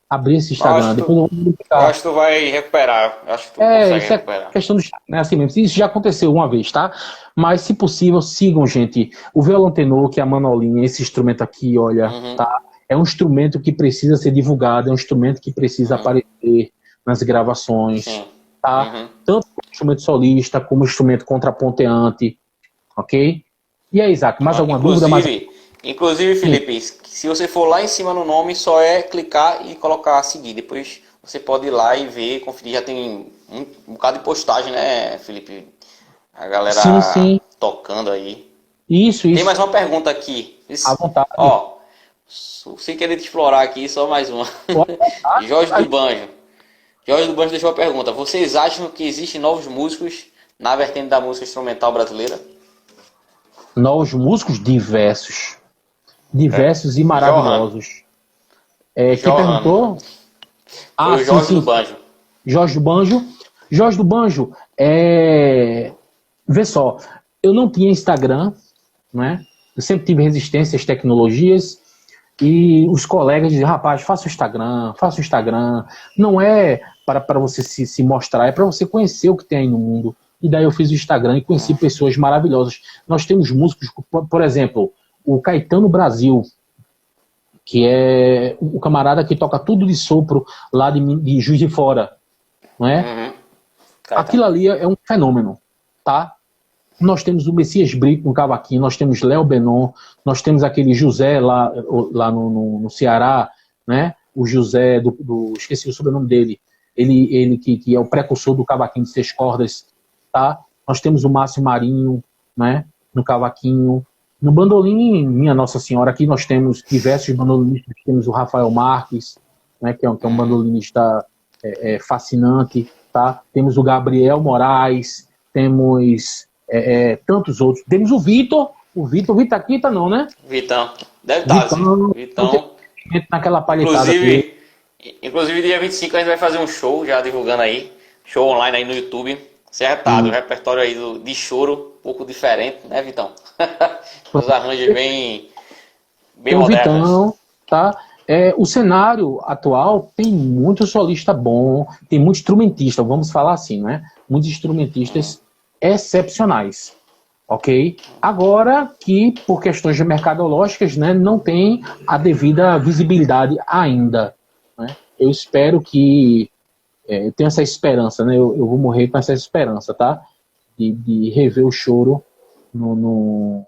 abrir esse Eu acho Instagram. que Depois eu vou eu explicar. acho que tu vai recuperar. Eu acho que tu consegue Isso é recuperar. questão do né, assim mesmo. Isso já aconteceu uma vez, tá? Mas, se possível, sigam, gente. O violão tenor, que é a manolinha, esse instrumento aqui, olha, Uhum. tá? É um instrumento que precisa ser divulgado, é um instrumento que precisa Uhum. aparecer nas gravações, Sim. tá? Uhum. Tanto como instrumento solista, como instrumento contraponteante, ok? E aí, Isaac, mais Aham. alguma dúvida? Mais... Inclusive, Felipe, se você for lá em cima no nome, só é clicar e colocar seguir. Depois você pode ir lá e ver, conferir. Já tem um bocado de postagem, né, Felipe? A Sim, galera sim. tocando aí. Isso, Tem isso. mais uma pergunta aqui. À vontade. Ó, sem querer te explorar aqui, só mais uma. Pode vontade. Jorge do Banjo. Jorge do Banjo deixou uma pergunta. Vocês acham que existem novos músicos na vertente da música instrumental brasileira? Novos músicos diversos. É. Diversos e Johan. maravilhosos. Quem Johan. perguntou? Foi Ah, o sim, Jorge do sim. Banjo. Jorge do Banjo. Jorge do Banjo, vê só, eu não tinha Instagram, né? Eu sempre tive resistência às tecnologias e os colegas diziam, rapaz, faça o Instagram, faça o Instagram. Não é para você se mostrar, é para você conhecer o que tem aí no mundo. E daí eu fiz o Instagram e conheci pessoas maravilhosas. Nós temos músicos, por exemplo, o Caetano Brasil, que é o camarada que toca tudo de sopro lá de Juiz de Fora, não é? Uhum. Aquilo Caetano. ali é um fenômeno, tá? Nós temos o Messias Brito no cavaquinho, nós temos Léo Benon, nós temos aquele José lá no Ceará, né? O José esqueci o sobrenome dele, ele que é o precursor do cavaquinho de 6 cordas, tá? Nós temos o Márcio Marinho, né? No cavaquinho. No bandolim, minha Nossa Senhora, aqui nós temos diversos bandolinistas, temos o Rafael Marques, né? Que é um bandolinista fascinante, tá? Temos o Gabriel Moraes, temos tantos outros. Temos o Vitor aqui tá não, né? Vitão. Deve estar, sim. Vitão, não tem Vitão. naquela palhetada dele. Inclusive, dia 25 a gente vai fazer um show, já divulgando aí. Show online aí no YouTube. Acertado. O E repertório aí de choro, um pouco diferente, né, Vitão? Os arranjos bem tem o modernos. Vitão, tá? O cenário atual tem muito solista bom, tem muito instrumentista, vamos falar assim, né? Muitos instrumentistas excepcionais, ok? Agora que, por questões mercadológicas, né, não tem a devida visibilidade ainda, né? Eu espero que eu tenho essa esperança, né? Eu vou morrer com essa esperança, tá? De rever o choro no,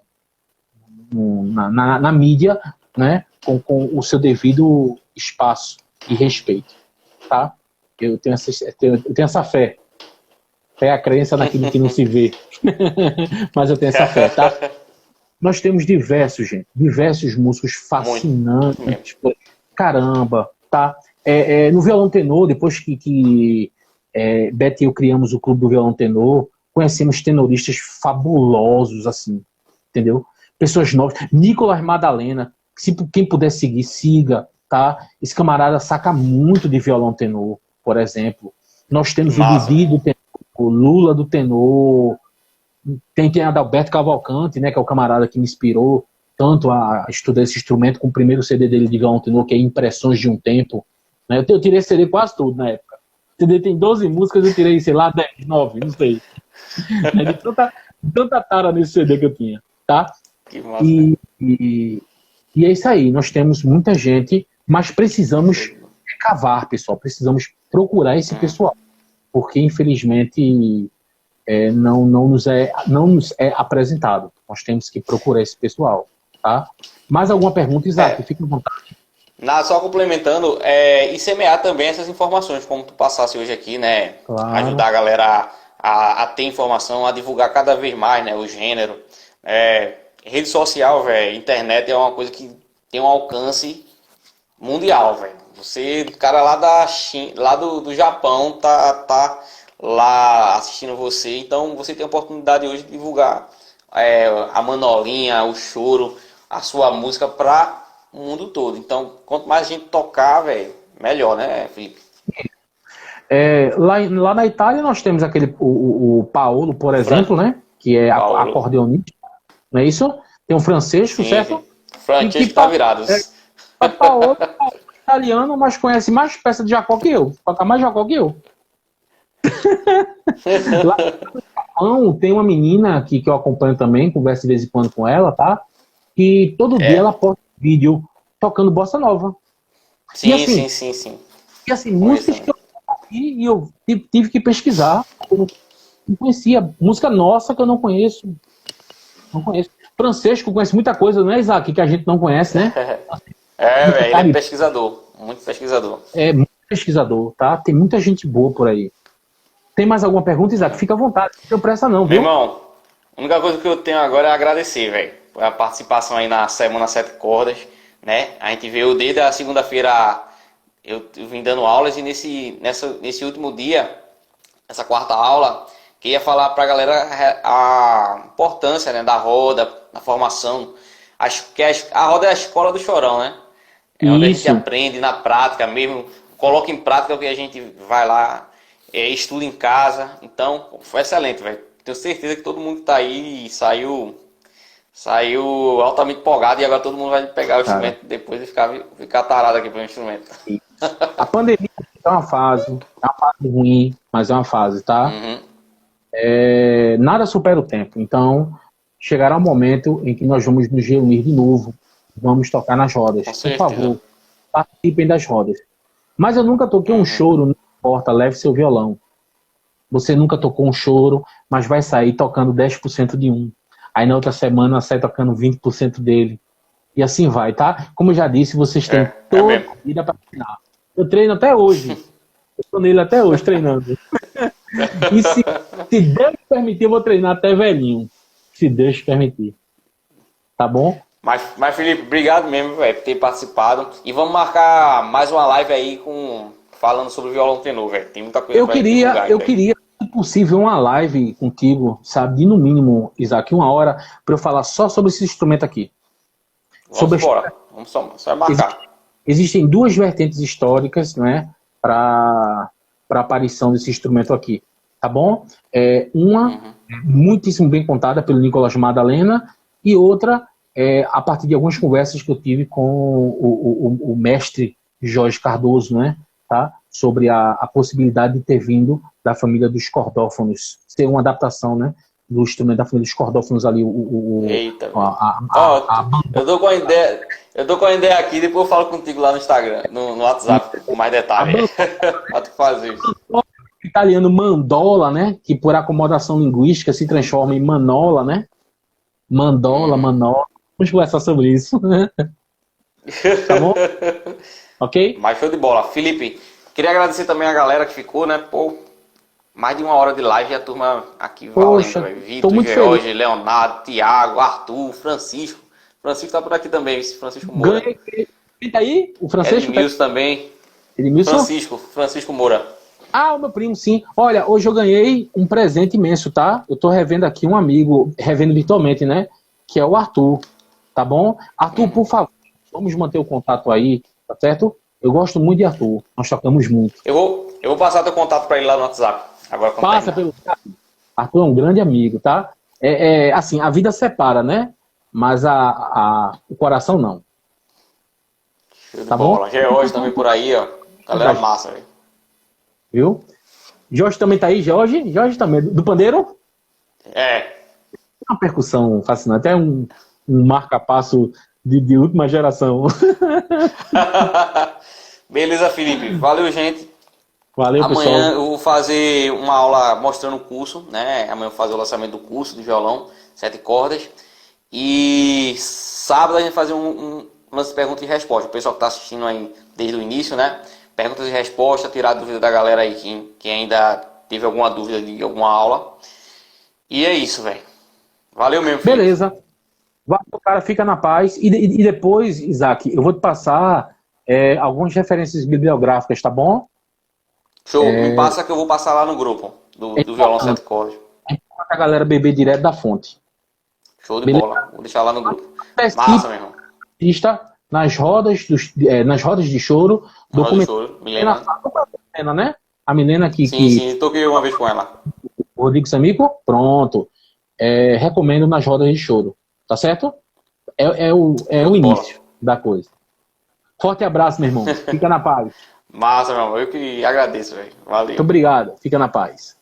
na mídia, né? Com o seu devido espaço e respeito, tá? Eu tenho essa fé. Fé é a crença naquilo que não se vê. Mas eu tenho essa fé, tá? Nós temos diversos músicos Muito, muito mesmo. fascinantes. Caramba, tá? No violão tenor, depois que Beto e eu criamos o Clube do Violão Tenor, conhecemos tenoristas fabulosos, assim, entendeu? Pessoas novas. Nicolas Madalena, se quem puder seguir, siga, tá? Esse camarada saca muito de violão tenor, por exemplo. Nós Que temos o massa, Didi velho. do tenor, o Lula do tenor, tem Adalberto Cavalcante, né, que é o camarada que me inspirou tanto a estudar esse instrumento com o primeiro CD dele de violão tenor, que é Impressões de um Tempo. Né? Eu tirei esse CD quase todo na época. O CD tem 12 músicas, eu tirei, sei lá, 10, 9, não sei. De tanta tara nesse CD que eu tinha, tá? Que massa, velho. E é isso aí, nós temos muita gente, mas precisamos cavar, pessoal, precisamos procurar esse pessoal, porque infelizmente não nos é apresentado. Nós temos que procurar esse pessoal, tá? Mais alguma pergunta, Isaac? Fique à vontade. Só complementando, e semear também essas informações, como tu passasse hoje aqui, né? Claro. Ajudar a galera a ter informação, a divulgar cada vez mais, né? O gênero. Rede social, velho, internet é uma coisa que tem um alcance mundial, velho. Você, o cara lá da China, lá do Japão, tá lá assistindo você, então você tem a oportunidade hoje de divulgar a manolinha, o choro, a sua música para o mundo todo. Então, quanto mais gente tocar, velho, melhor, né, Felipe? Lá na Itália nós temos o Paolo, por exemplo, né? Que é Paulo. acordeonista, não é isso? Tem o Francesco, Sim, certo? sim. Francesco tá virado. Paolo é italiano, mas conhece mais peça de Jacó que eu. Toca mais Jacó que eu. Lá no Japão tem uma menina que eu acompanho também, converso de vez em quando com ela, tá? Que todo dia ela posta vídeo tocando bossa nova. Sim, E assim, sim. E assim, músicas que eu ouvi e eu tive que pesquisar. Eu não conhecia. Música nossa que eu não conheço. Não conheço. Francesco conhece muita coisa, não é, Isaac? Que a gente não conhece, né? Velho, ele é pesquisador. Muito pesquisador. É muito pesquisador, tá? Tem muita gente boa por aí. Tem mais alguma pergunta, Isaac? Fica à vontade. Não tem pressa não, Meu viu? irmão, a única coisa que eu tenho agora é agradecer, velho, a participação aí na Semana Sete Cordas, né? A gente veio desde a segunda-feira, eu vim dando aulas e nesse último dia, essa quarta aula, queria falar pra galera a importância, né, da roda, da formação. A roda é a escola do chorão, né? É onde a gente Isso. aprende na prática mesmo, coloca em prática o que a gente vai lá, estuda em casa. Então, foi excelente, velho. Tenho certeza que todo mundo que tá aí saiu altamente empolgado e agora todo mundo vai pegar o instrumento depois e ficar tarado aqui pro instrumento. A pandemia é uma fase ruim, mas é uma fase, tá? Uhum. Nada supera o tempo. Então, chegará um momento em que nós vamos nos reunir de novo. Vamos tocar nas rodas. Por favor, participem das rodas. Mas eu nunca toquei um choro, não importa, leve seu violão. Você nunca tocou um choro, mas vai sair tocando 10% de um. Aí na outra semana sai tocando 20% dele. E assim vai, tá? Como eu já disse, vocês têm toda a vida para treinar. Eu treino até hoje. Eu estou nele até hoje, treinando. E se Deus permitir, eu vou treinar até velhinho. Se Deus permitir. Tá bom? Mas Felipe, obrigado mesmo, véio, por ter participado. E vamos marcar mais uma live aí falando sobre o violão tenor, velho. Tem muita coisa Eu queria, se possível, uma live contigo, sabe? De no mínimo, Isaac, 1 hora, para eu falar só sobre esse instrumento aqui. Vamos embora. Vamos só marcar. Existem 2 vertentes históricas, né? Para a aparição desse instrumento aqui. Tá bom? Uma muitíssimo bem contada pelo Nicolas Madalena e outra a partir de algumas conversas que eu tive com o mestre Jorge Cardoso, né? Tá? Sobre a possibilidade de ter vindo da família dos cordófonos, ser uma adaptação, né? Do instrumento da família dos cordófonos ali. Eita, eu dou com a ideia aqui, depois eu falo contigo lá no Instagram, no WhatsApp, com mais detalhes. Pra tu fazer isso. Italiano mandola, né? Que por acomodação linguística se transforma em manola, né? Mandola, manola. Vamos conversar sobre isso. Tá bom? Ok? Mas show de bola. Felipe, queria agradecer também a galera que ficou, né? Pô, mais de 1 hora de live e a turma aqui Poxa, valendo, Vitor, George, Leonardo, Thiago, Arthur, Francisco. Francisco tá por aqui também, Francisco Moura. Quem tá aí? O Francisco? Edmilson também. Edmilson? Francisco Moura. Ah, o meu primo, sim. Olha, hoje eu ganhei um presente imenso, tá? Eu tô revendo aqui um amigo, revendo virtualmente, né? Que é o Arthur, tá bom? Arthur, por favor, vamos manter o contato aí, tá certo? Eu gosto muito de Arthur, nós tocamos muito. Eu vou passar teu contato pra ele lá no WhatsApp. Agora, passa pelo... Arthur é um grande amigo, tá? Assim, a vida separa, né? Mas o coração não. Show de bola. George também por aí, ó. Galera massa, velho. Viu? Jorge também tá aí, Jorge? Jorge também. Do pandeiro? Uma percussão fascinante. É um marca-passo de última geração. Beleza, Felipe. Valeu, gente. Valeu, amanhã pessoal. Eu vou fazer uma aula mostrando o curso, né? Amanhã eu vou fazer o lançamento do curso de violão, 7 cordas. E sábado a gente vai fazer um lance de pergunta e resposta. O pessoal que está assistindo aí desde o início, né? Perguntas e respostas, tirar a dúvida da galera aí que ainda teve alguma dúvida de alguma aula. E é isso, velho. Valeu mesmo, Felipe. Beleza. O cara fica na paz. E depois, Isaac, eu vou te passar algumas referências bibliográficas, tá bom? Show, me passa que eu vou passar lá no grupo do Violoncelo Código. Pra galera beber direto da fonte. Show de Beleza? bola, vou deixar lá no grupo. Pesquisa, Massa, meu irmão. Está nas rodas de choro, Roda do Choro, Milena. Milena, né? A Milena Sim, toquei uma vez com ela. O Rodrigo Samico, pronto. Recomendo nas rodas de choro, tá certo? É o início da coisa. Forte abraço, meu irmão. Fica na paz. Massa, meu irmão. Eu que agradeço, velho. Valeu. Muito obrigado. Fica na paz.